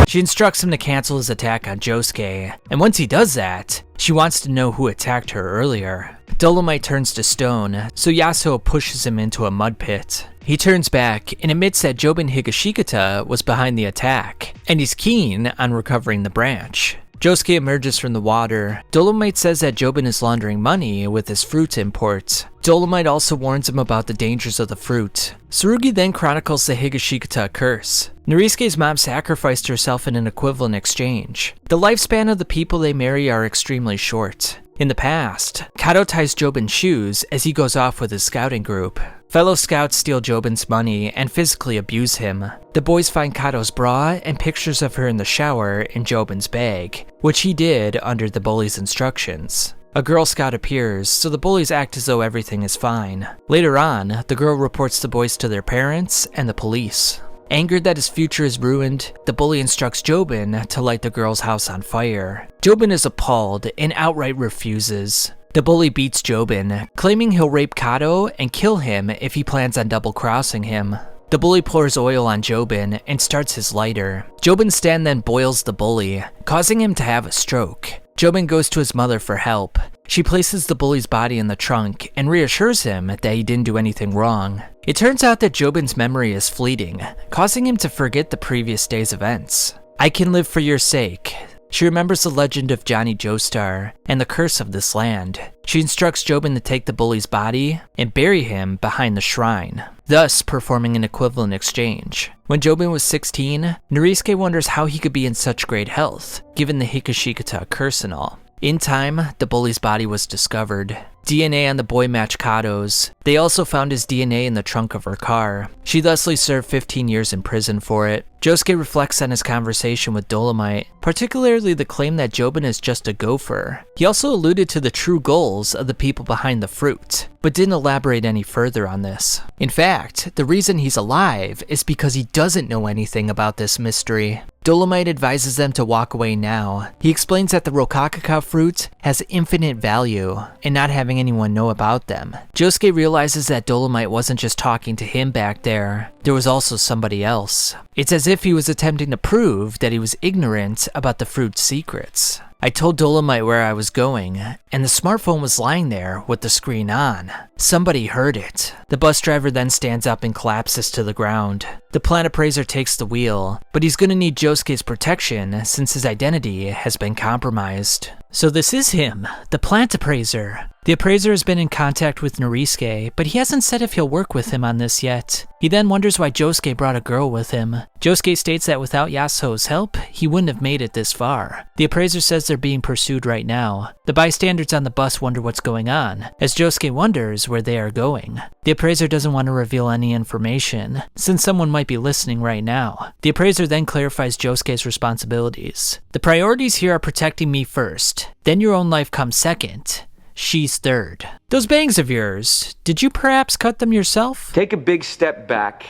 Speaker 1: She instructs him to cancel his attack on Josuke, and once he does that, she wants to know who attacked her earlier. Dolomite turns to stone, so Yasuo pushes him into a mud pit. He turns back and admits that JoJolion Higashikata was behind the attack, and he's keen on recovering the branch. Josuke emerges from the water. Dolomite says that JoJolion is laundering money with his fruit imports. Dolomite also warns him about the dangers of the fruit. Tsurugi then chronicles the Higashikata curse. Norisuke's mom sacrificed herself in an equivalent exchange. The lifespan of the people they marry are extremely short. In the past, Kato ties JoJolion's shoes as he goes off with his scouting group. Fellow scouts steal JoJolion's money and physically abuse him. The boys find Kato's bra and pictures of her in the shower in JoJolion's bag, which he did under the bully's instructions. A Girl Scout appears, so the bullies act as though everything is fine. Later on, the girl reports the boys to their parents and the police. Angered that his future is ruined, the bully instructs JoJolion to light the girl's house on fire. JoJolion is appalled and outright refuses. The bully beats JoJolion, claiming he'll rape Kato and kill him if he plans on double-crossing him. The bully pours oil on JoJolion and starts his lighter. JoJolion's stand then boils the bully, causing him to have a stroke. JoJolion goes to his mother for help. She places the bully's body in the trunk and reassures him that he didn't do anything wrong. It turns out that JoJolion's memory is fleeting, causing him to forget the previous day's events. I can live for your sake. She remembers the legend of Johnny Joestar and the curse of this land. She instructs JoJolion to take the bully's body and bury him behind the shrine, thus performing an equivalent exchange. When JoJolion was 16, Norisuke wonders how he could be in such great health, given the Higashikata curse and all. In time, the bully's body was discovered. DNA on the boy matched Kato's. They also found his DNA in the trunk of her car. She thusly served 15 years in prison for it. Josuke reflects on his conversation with Dolomite, particularly the claim that JoJolion is just a gopher. He also alluded to the true goals of the people behind the fruit, but didn't elaborate any further on this. In fact, the reason he's alive is because he doesn't know anything about this mystery. Dolomite advises them to walk away now. He explains that the Rokakaka fruit has infinite value, and not having anyone know about them. Josuke realizes that Dolomite wasn't just talking to him back there. There was also somebody else. It's as if he was attempting to prove that he was ignorant about the fruit's secrets. I told Dolomite where I was going, and the smartphone was lying there with the screen on. Somebody heard it. The bus driver then stands up and collapses to the ground. The plant appraiser takes the wheel, but he's gonna need Josuke's protection since his identity has been compromised. So this is him, the plant appraiser. The appraiser has been in contact with Norisuke, but he hasn't said if he'll work with him on this yet. He then wonders why Josuke brought a girl with him. Josuke states that without Yasuo's help, he wouldn't have made it this far. The appraiser says they're being pursued right now. The bystanders on the bus wonder what's going on, as Josuke wonders where they are going. The appraiser doesn't want to reveal any information, since someone might be listening right now. The appraiser then clarifies Josuke's responsibilities. The priorities here are protecting me first, then your own life comes second. She's third. Those bangs of yours, did you perhaps cut them yourself?
Speaker 4: Take a big step back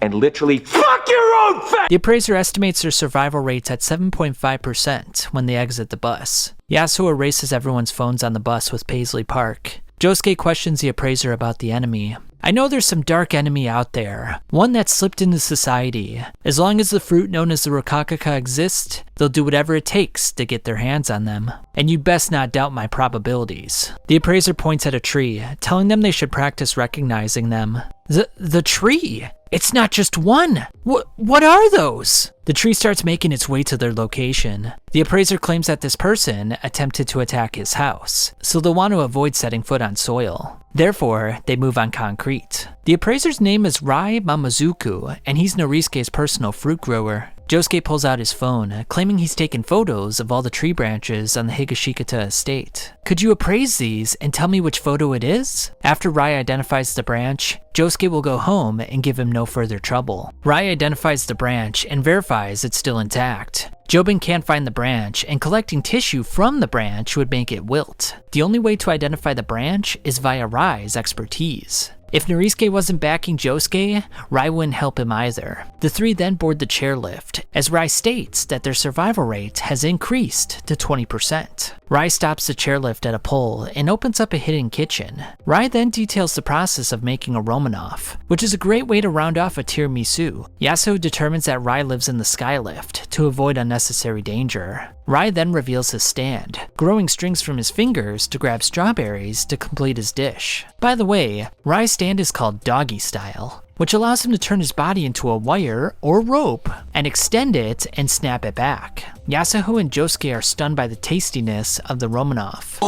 Speaker 4: and literally fuck your own face!
Speaker 1: The appraiser estimates their survival rates at 7.5% when they exit the bus. Yasuo erases everyone's phones on the bus with Paisley Park. Josuke questions the appraiser about the enemy. I know there's some dark enemy out there, one that slipped into society. As long as the fruit known as the Rokakaka exists, they'll do whatever it takes to get their hands on them. And you best not doubt my probabilities. The appraiser points at a tree, telling them they should practice recognizing them. The tree? It's not just one! What are those? The tree starts making its way to their location. The appraiser claims that this person attempted to attack his house, so they'll want to avoid setting foot on soil. Therefore, they move on concrete. The appraiser's name is Rai Mamazuku, and he's Norisuke's personal fruit grower. Josuke pulls out his phone, claiming he's taken photos of all the tree branches on the Higashikata estate. Could you appraise these and tell me which photo it is? After Rai identifies the branch, Josuke will go home and give him no further trouble. Rai identifies the branch and verifies it's still intact. JoJolion can't find the branch, and collecting tissue from the branch would make it wilt. The only way to identify the branch is via Rai's expertise. If Norisuke wasn't backing Josuke, Rai wouldn't help him either. The three then board the chairlift, as Rai states that their survival rate has increased to 20%. Rai stops the chairlift at a pole and opens up a hidden kitchen. Rai then details the process of making a Romanoff, which is a great way to round off a tiramisu. Yasuo determines that Rai lives in the skylift to avoid unnecessary danger. Rai then reveals his stand, growing strings from his fingers to grab strawberries to complete his dish. By the way, Rai's stand is called doggy style, which allows him to turn his body into a wire or rope and extend it and snap it back. Yasuo and Josuke are stunned by the tastiness of the Romanoff.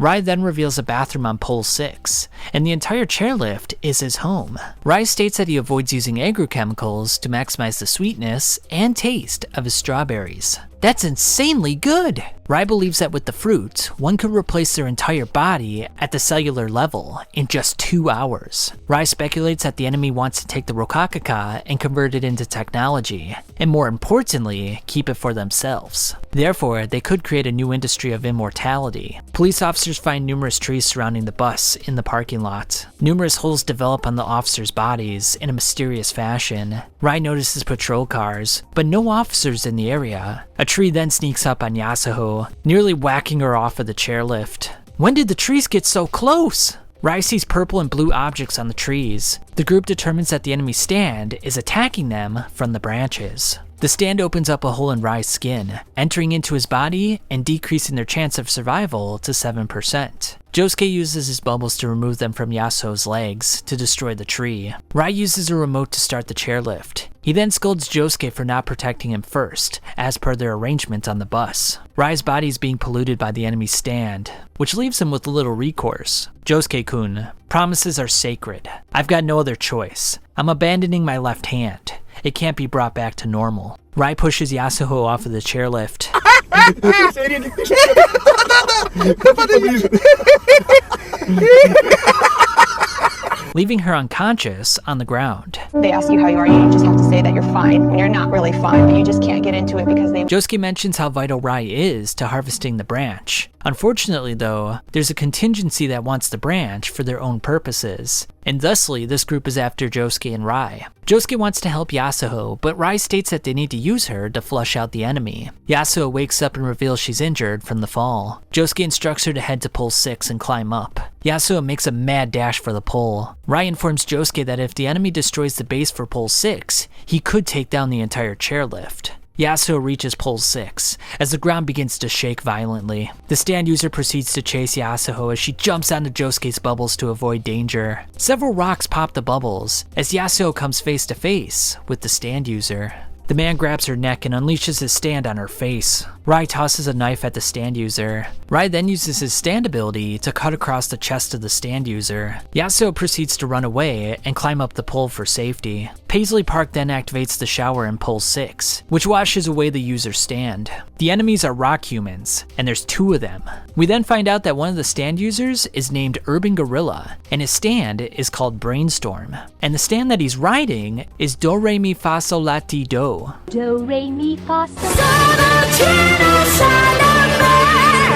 Speaker 1: Rai then reveals a bathroom on pole 6, and the entire chairlift is his home. Rai states that he avoids using agrochemicals to maximize the sweetness and taste of his strawberries. That's insanely good! Rai believes that with the fruit, one could replace their entire body at the cellular level in just 2 hours. Rai speculates that the enemy wants to take the Rokakaka and convert it into technology, and more importantly, keep it for themselves. Therefore, they could create a new industry of immortality. Police officers find numerous trees surrounding the bus in the parking lot. Numerous holes develop on the officers' bodies in a mysterious fashion. Rai notices patrol cars, but no officers in the area. A tree then sneaks up on Yasuo, nearly whacking her off of the chairlift. When did the trees get so close? Rai sees purple and blue objects on the trees. The group determines that the enemy stand is attacking them from the branches. The stand opens up a hole in Rai's skin, entering into his body and decreasing their chance of survival to 7%. Josuke uses his bubbles to remove them from Yasuo's legs to destroy the tree. Rai uses a remote to start the chairlift. He then scolds Josuke for not protecting him first, as per their arrangement on the bus. Rai's body is being polluted by the enemy's stand, which leaves him with little recourse. Josuke-kun, promises are sacred. I've got no other choice. I'm abandoning my left hand. It can't be brought back to normal. Rai pushes Yasuo off of the chairlift. Leaving her unconscious on the ground.
Speaker 6: They ask you how you are, you just have to say that you're fine when you're not really fine, but you just can't get into it because they...
Speaker 1: Josuke mentions how vital Rai is to harvesting the branch. Unfortunately though, there's a contingency that wants the branch for their own purposes, and thusly this group is after Josuke and Rai. Josuke wants to help Yasuo, but Rai states that they need to use her to flush out the enemy. Yasuo wakes up and reveals she's injured from the fall. Josuke instructs her to head to pole 6 and climb up. Yasuo makes a mad dash for the pole. Rai informs Josuke that if the enemy destroys the base for pole 6, he could take down the entire chairlift. Yasuo reaches pole 6, as the ground begins to shake violently. The stand user proceeds to chase Yasuo as she jumps onto Josuke's bubbles to avoid danger. Several rocks pop the bubbles, as Yasuo comes face to face with the stand user. The man grabs her neck and unleashes his stand on her face. Rai tosses a knife at the stand user. Rai then uses his stand ability to cut across the chest of the stand user. Yasuo proceeds to run away and climb up the pole for safety. Paisley Park then activates the shower in pole 6, which washes away the user's stand. The enemies are rock humans, and there's 2 of them. We then find out that one of the stand users is named Urban Gorilla, and his stand is called Brainstorm. And the stand that he's riding is Do Re Mi Fa Sol La Ti Do.
Speaker 7: Do, re, mi, fa, sol.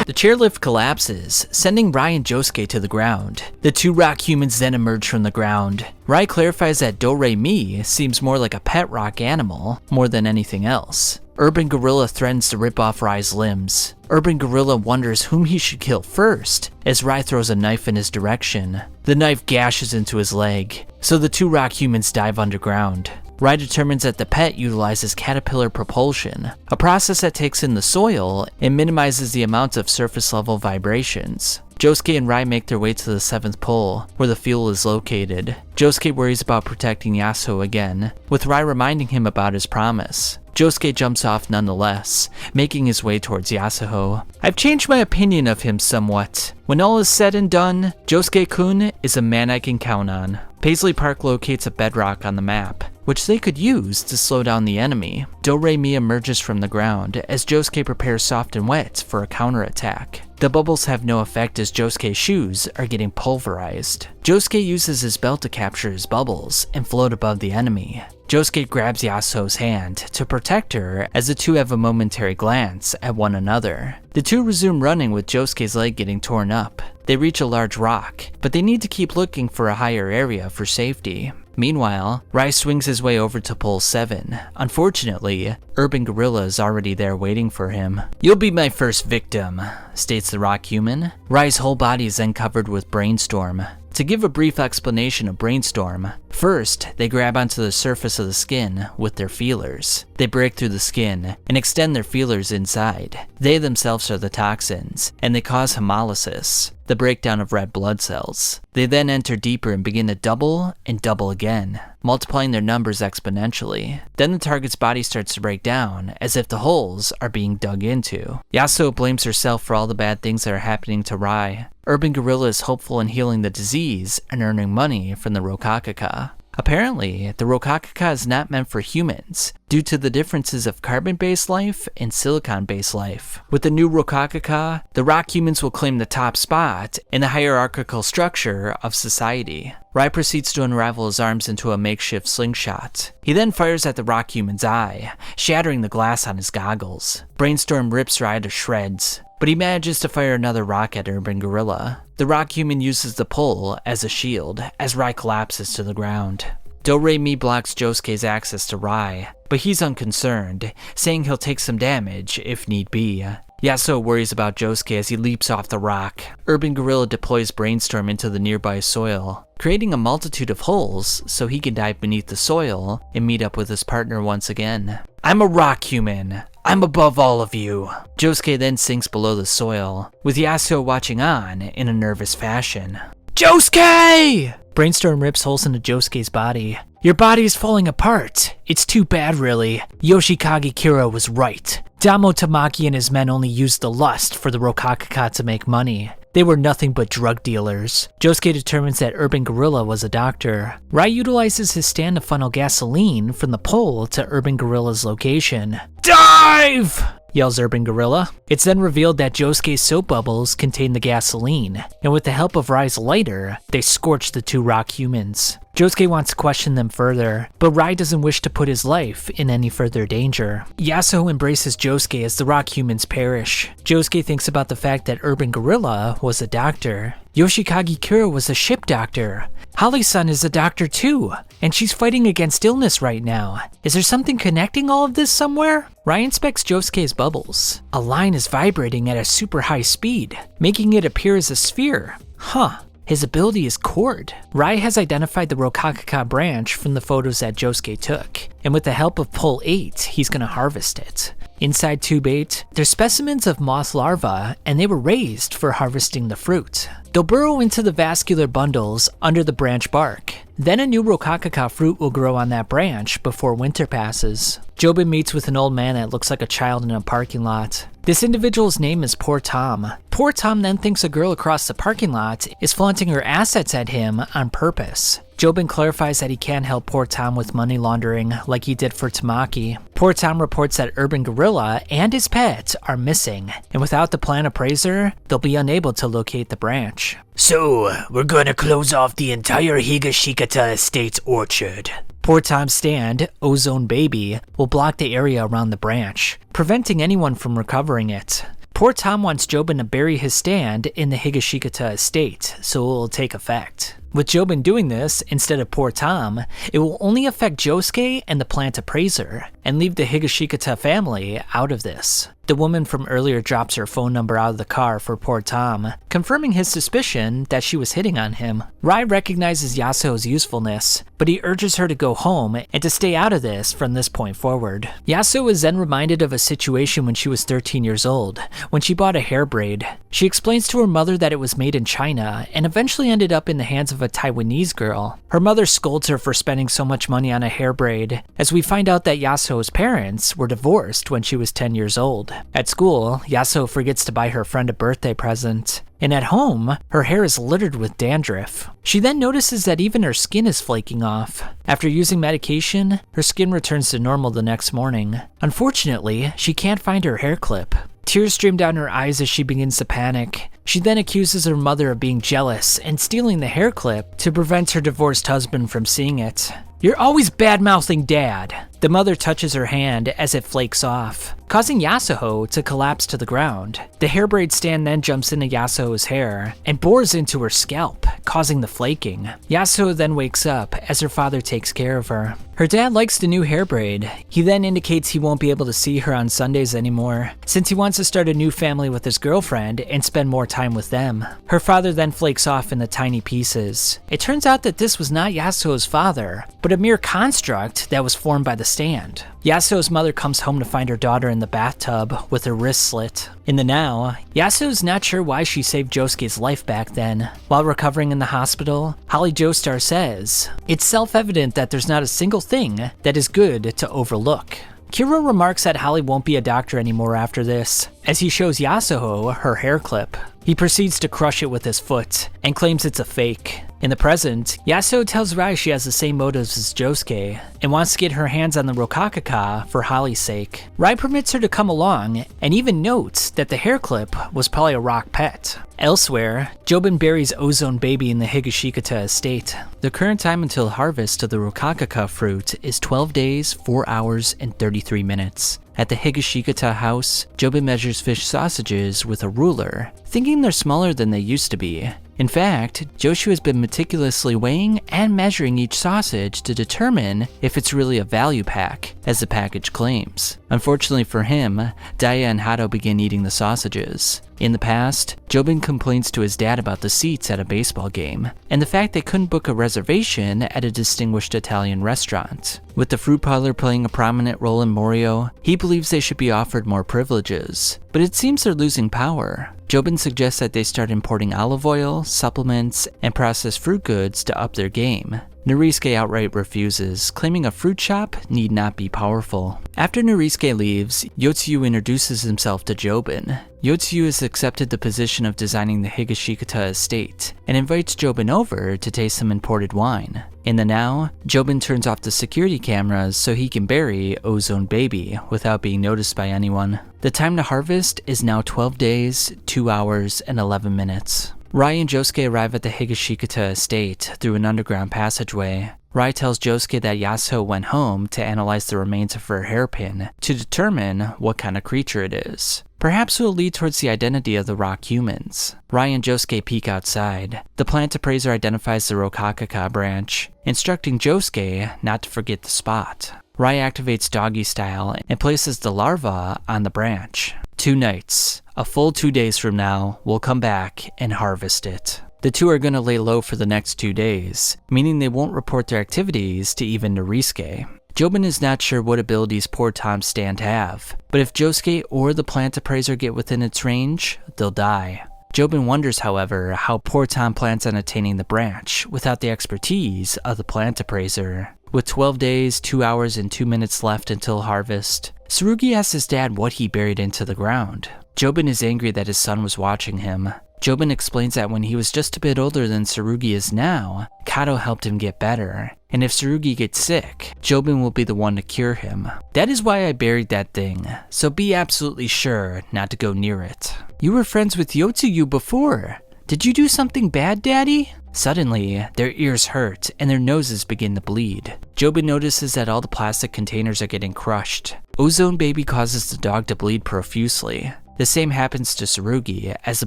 Speaker 1: The chairlift collapses, sending Rai and Josuke to the ground. The 2 rock humans then emerge from the ground. Rai clarifies that Do Re Mi seems more like a pet rock animal more than anything else. Urban Gorilla threatens to rip off Rai's limbs. Urban Gorilla wonders whom he should kill first, as Rai throws a knife in his direction. The knife gashes into his leg, so the 2 rock humans dive underground. Rai determines that the pet utilizes caterpillar propulsion, a process that takes in the soil and minimizes the amount of surface level vibrations. Josuke and Rai make their way to the 7th pole, where the fuel is located. Josuke worries about protecting Yasuo again, with Rai reminding him about his promise. Josuke jumps off nonetheless, making his way towards Yasuo. I've changed my opinion of him somewhat. When all is said and done, Josuke-kun is a man I can count on. Paisley Park locates a bedrock on the map, which they could use to slow down the enemy. Do Re Mi emerges from the ground as Josuke prepares soft and wet for a counterattack. The bubbles have no effect as Josuke's shoes are getting pulverized. Josuke uses his belt to capture his bubbles and float above the enemy. Josuke grabs Yasuo's hand to protect her as the two have a momentary glance at one another. The two resume running with Josuke's leg getting torn up. They reach a large rock, but they need to keep looking for a higher area for safety. Meanwhile, Rai swings his way over to pole 7. Unfortunately, Urban Gorilla is already there waiting for him. "You'll be my first victim," states the rock human. Rai's whole body is then covered with brainstorm. To give a brief explanation of brainstorm, first, they grab onto the surface of the skin with their feelers. They break through the skin and extend their feelers inside. They themselves are the toxins, and they cause hemolysis, the breakdown of red blood cells. They then enter deeper and begin to double and double again, multiplying their numbers exponentially. Then the target's body starts to break down, as if the holes are being dug into. Yasuo blames herself for all the bad things that are happening to Rai. Urban Gorilla is hopeful in healing the disease and earning money from the Rokakaka. Apparently, the Rokakaka is not meant for humans, due to the differences of carbon-based life and silicon-based life. With the new Rokakaka, the rock humans will claim the top spot in the hierarchical structure of society. Rai proceeds to unravel his arms into a makeshift slingshot. He then fires at the rock human's eye, shattering the glass on his goggles. Brainstorm rips Rai to shreds, but he manages to fire another rock at Urban Gorilla. The rock human uses the pole as a shield as Rai collapses to the ground. Do-Re-Mi blocks Josuke's access to Rai, but he's unconcerned, saying he'll take some damage if need be. Yasuo worries about Josuke as he leaps off the rock. Urban Gorilla deploys Brainstorm into the nearby soil, creating a multitude of holes so he can dive beneath the soil and meet up with his partner once again. "I'm a rock human. I'm above all of you." Josuke then sinks below the soil, with Yasuo watching on in a nervous fashion. "Josuke!" Brainstorm rips holes into Josuke's body. "Your body is falling apart. It's too bad, really. Yoshikage Kira was right. Damo Tamaki and his men only used the lust for the Rokakaka to make money. They were nothing but drug dealers." Josuke determines that Urban Gorilla was a doctor. Rai utilizes his stand to funnel gasoline from the pole to Urban Gorilla's location. "Dive!" yells Urban Gorilla. It's then revealed that Josuke's soap bubbles contain the gasoline, and with the help of Rai's lighter, they scorch the two rock humans. Josuke wants to question them further, but Rai doesn't wish to put his life in any further danger. Yasuo embraces Josuke as the rock humans perish. Josuke thinks about the fact that Urban Gorilla was a doctor. Yoshikage Kira was a ship doctor. Holly-san is a doctor too, and she's fighting against illness right now. Is there something connecting all of this somewhere? Rai inspects Josuke's bubbles. A line is vibrating at a super high speed, making it appear as a sphere. Huh. His ability is Cord. Rai has identified the Rokakaka branch from the photos that Josuke took, and with the help of Pole 8, he's gonna harvest it. Inside Tube 8, they're specimens of moth larvae, and they were raised for harvesting the fruit. They'll burrow into the vascular bundles under the branch bark. Then a new Rokakaka fruit will grow on that branch before winter passes. Jobin meets with an old man that looks like a child in a parking lot. This individual's name is Poor Tom. Poor Tom then thinks a girl across the parking lot is flaunting her assets at him on purpose. Jobin clarifies that he can't help Poor Tom with money laundering like he did for Tamaki. Poor Tom reports that Urban Gorilla and his pet are missing, and without the plant appraiser, they'll be unable to locate the branch. "So, we're gonna close off the entire Higashikata estate's orchard." Poor Tom's stand, Ozone Baby, will block the area around the branch, preventing anyone from recovering it. Poor Tom wants Jobin to bury his stand in the Higashikata estate, so it will take effect. With Jobin doing this, instead of Poor Tom, it will only affect Josuke and the plant appraiser, and leave the Higashikata family out of this. The woman from earlier drops her phone number out of the car for Poor Tom, confirming his suspicion that she was hitting on him. Rai recognizes Yasuo's usefulness, but he urges her to go home and to stay out of this from this point forward. Yasuo is then reminded of a situation when she was 13 years old, when she bought a hair braid. She explains to her mother that it was made in China and eventually ended up in the hands of a Taiwanese girl. Her mother scolds her for spending so much money on a hair braid, as we find out that Yasuo's parents were divorced when she was 10 years old. At school, Yasuo forgets to buy her friend a birthday present, and at home, her hair is littered with dandruff. She then notices that even her skin is flaking off. After using medication, her skin returns to normal the next morning. Unfortunately, she can't find her hair clip. Tears stream down her eyes as she begins to panic. She then accuses her mother of being jealous and stealing the hair clip to prevent her divorced husband from seeing it. You're always bad-mouthing Dad. The mother touches her hand as it flakes off, causing Yasuho to collapse to the ground. The hair braid stand then jumps into Yasuho's hair and bores into her scalp, causing the flaking. Yasuho then wakes up as her father takes care of her. Her dad likes the new hair braid. He then indicates he won't be able to see her on Sundays anymore, since he wants to start a new family with his girlfriend and spend more time with them. Her father then flakes off into tiny pieces. It turns out that this was not Yasuho's father, but a mere construct that was formed by the stand. Yasuho's mother comes home to find her daughter in the bathtub with her wrist slit. In the now, Yasuho's not sure why she saved Josuke's life back then. While recovering in the hospital, Holly Joestar says, "It's self-evident that there's not a single thing that is good to overlook." Kiro remarks that Holly won't be a doctor anymore after this, as he shows Yasuho her hair clip. He proceeds to crush it with his foot and claims it's a fake. In the present, Yasuho tells Rai she has the same motives as Josuke and wants to get her hands on the Rokakaka for Holly's sake. Rai permits her to come along and even notes that the hair clip was probably a rock pet. Elsewhere, Jobin buries Ozone Baby in the Higashikata estate. The current time until harvest of the Rokakaka fruit is 12 days, 4 hours, and 33 minutes. At the Higashikata house, Jobin measures fish sausages with a ruler, thinking they're smaller than they used to be. In fact, Joshu has been meticulously weighing and measuring each sausage to determine if it's really a value pack, as the package claims. Unfortunately for him, Daya and Hato begin eating the sausages. In the past, Jobin complains to his dad about the seats at a baseball game, and the fact they couldn't book a reservation at a distinguished Italian restaurant. With the fruit parlor playing a prominent role in Morio, he believes they should be offered more privileges, but it seems they're losing power. Jobin suggests that they start importing olive oil, supplements, and processed fruit goods to up their game. Norisuke outright refuses, claiming a fruit shop need not be powerful. After Norisuke leaves, Yotsuyu introduces himself to Jobin. Yotsuyu has accepted the position of designing the Higashikata estate, and invites Jobin over to taste some imported wine. In the now, Jobin turns off the security cameras so he can bury Ozone Baby without being noticed by anyone. The time to harvest is now 12 days, 2 hours, and 11 minutes. Rai and Josuke arrive at the Higashikata estate through an underground passageway. Rai tells Josuke that Yasuho went home to analyze the remains of her hairpin to determine what kind of creature it is. Perhaps it will lead towards the identity of the rock humans. Rai and Josuke peek outside. The plant appraiser identifies the Rokakaka branch, instructing Josuke not to forget the spot. Rai activates doggy style and places the larva on the branch. 2 nights, a full 2 days from now, we'll come back and harvest it. The two are going to lay low for the next 2 days, meaning they won't report their activities to even Norisuke. Jobin is not sure what abilities poor Tom's stand have, but if Josuke or the plant appraiser get within its range, they'll die. Jobin wonders, however, how poor Tom plans on attaining the branch without the expertise of the plant appraiser. With 12 days, 2 hours, and 2 minutes left until harvest, Tsurugi asks his dad what he buried into the ground. Jobin is angry that his son was watching him. Jobin explains that when he was just a bit older than Tsurugi is now, Kato helped him get better, and if Tsurugi gets sick, Jobin will be the one to cure him. That is why I buried that thing, so be absolutely sure not to go near it. You were friends with Yotsuyu before. Did you do something bad, Daddy? Suddenly, their ears hurt and their noses begin to bleed. Jobin notices that all the plastic containers are getting crushed. Ozone Baby causes the dog to bleed profusely. The same happens to Tsurugi as the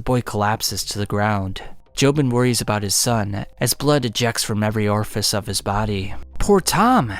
Speaker 1: boy collapses to the ground. Jobin worries about his son as blood ejects from every orifice of his body. Poor Tom!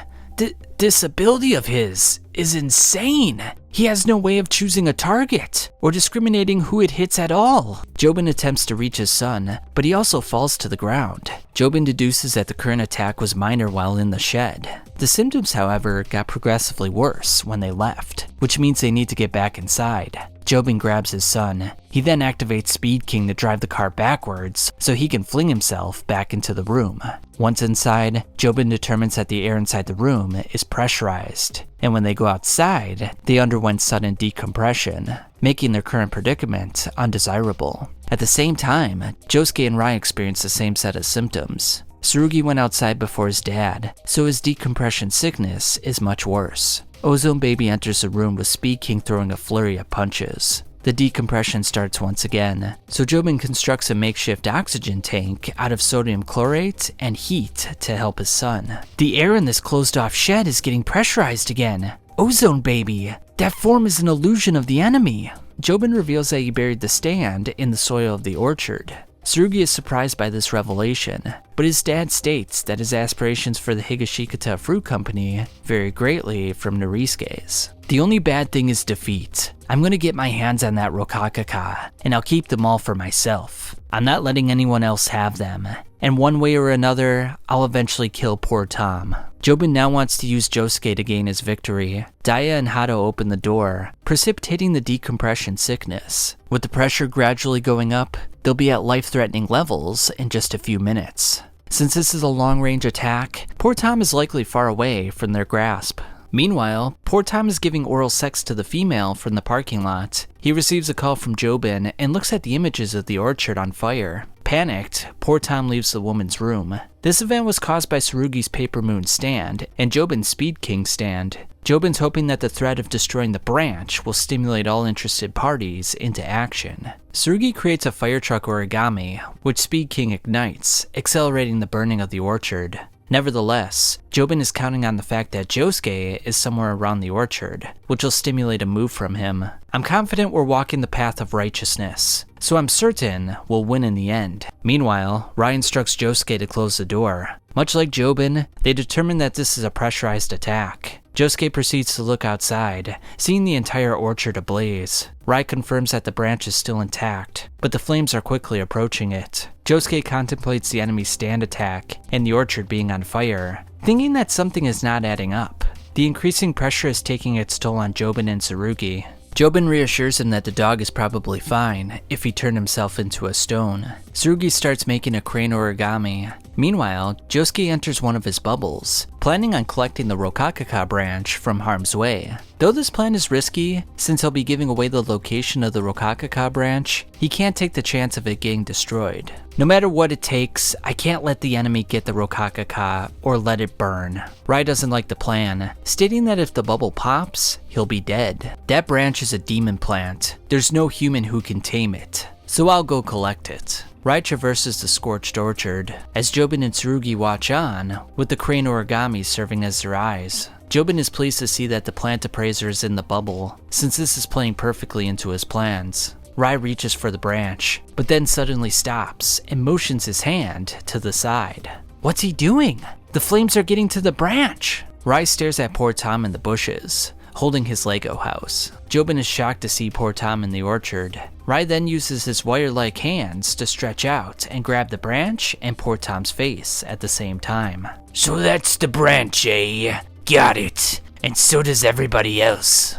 Speaker 1: This ability of his is insane! He has no way of choosing a target or discriminating who it hits at all. Jobin attempts to reach his son, but he also falls to the ground. Jobin deduces that the current attack was minor while in the shed. The symptoms, however, got progressively worse when they left, which means they need to get back inside. Jobin grabs his son. He then activates Speed King to drive the car backwards so he can fling himself back into the room. Once inside, Jobin determines that the air inside the room is pressurized, and when they go outside, they underwent sudden decompression, making their current predicament undesirable. At the same time, Josuke and Rai experience the same set of symptoms. Tsurugi went outside before his dad, so his decompression sickness is much worse. Ozone Baby enters the room with Speed King throwing a flurry of punches. The decompression starts once again, so Jobin constructs a makeshift oxygen tank out of sodium chlorate and heat to help his son. The air in this closed-off shed is getting pressurized again. Ozone, baby! That form is an illusion of the enemy. Jobin reveals that he buried the stand in the soil of the orchard. Tsurugi is surprised by this revelation, but his dad states that his aspirations for the Higashikata Fruit Company vary greatly from Norisuke's. The only bad thing is defeat. I'm gonna get my hands on that Rokakaka, and I'll keep them all for myself. I'm not letting anyone else have them, and one way or another, I'll eventually kill poor Tom. Jobin now wants to use Josuke to gain his victory. Daya and Hado open the door, precipitating the decompression sickness. With the pressure gradually going up, they'll be at life-threatening levels in just a few minutes. Since this is a long-range attack, poor Tom is likely far away from their grasp. Meanwhile, poor Tom is giving oral sex to the female from the parking lot. He receives a call from Jobin and looks at the images of the orchard on fire. Panicked, poor Tom leaves the woman's room. This event was caused by Tsurugi's Paper Moon stand and Jobin's Speed King stand. Jobin's hoping that the threat of destroying the branch will stimulate all interested parties into action. Tsurugi creates a fire truck origami, which Speed King ignites, accelerating the burning of the orchard. Nevertheless, Jobin is counting on the fact that Josuke is somewhere around the orchard, which will stimulate a move from him. I'm confident we're walking the path of righteousness, so I'm certain we'll win in the end. Meanwhile, Rai instructs Josuke to close the door. Much like Jobin, they determine that this is a pressurized attack. Josuke proceeds to look outside, seeing the entire orchard ablaze. Rai confirms that the branch is still intact, but the flames are quickly approaching it. Josuke contemplates the enemy's stand attack and the orchard being on fire, thinking that something is not adding up. The increasing pressure is taking its toll on Jobin and Tsurugi. Jobin reassures him that the dog is probably fine if he turned himself into a stone. Tsurugi starts making a crane origami. Meanwhile, Josuke enters one of his bubbles, planning on collecting the Rokakaka branch from harm's way. Though this plan is risky, since he'll be giving away the location of the Rokakaka branch, he can't take the chance of it getting destroyed. No matter what it takes, I can't let the enemy get the Rokakaka or let it burn. Rai doesn't like the plan, stating that if the bubble pops, he'll be dead. That branch is a demon plant. There's no human who can tame it, so I'll go collect it. Rai traverses the scorched orchard, as Jobin and Tsurugi watch on, with the crane origami serving as their eyes. Jobin is pleased to see that the plant appraiser is in the bubble, since this is playing perfectly into his plans. Rai reaches for the branch, but then suddenly stops and motions his hand to the side. What's he doing? The flames are getting to the branch! Rai stares at poor Tom in the bushes, holding his Lego house. Jobin is shocked to see poor Tom in the orchard. Rai then uses his wire-like hands to stretch out and grab the branch and poor Tom's face at the same time. So that's the branch, eh? Got it. And so does everybody else.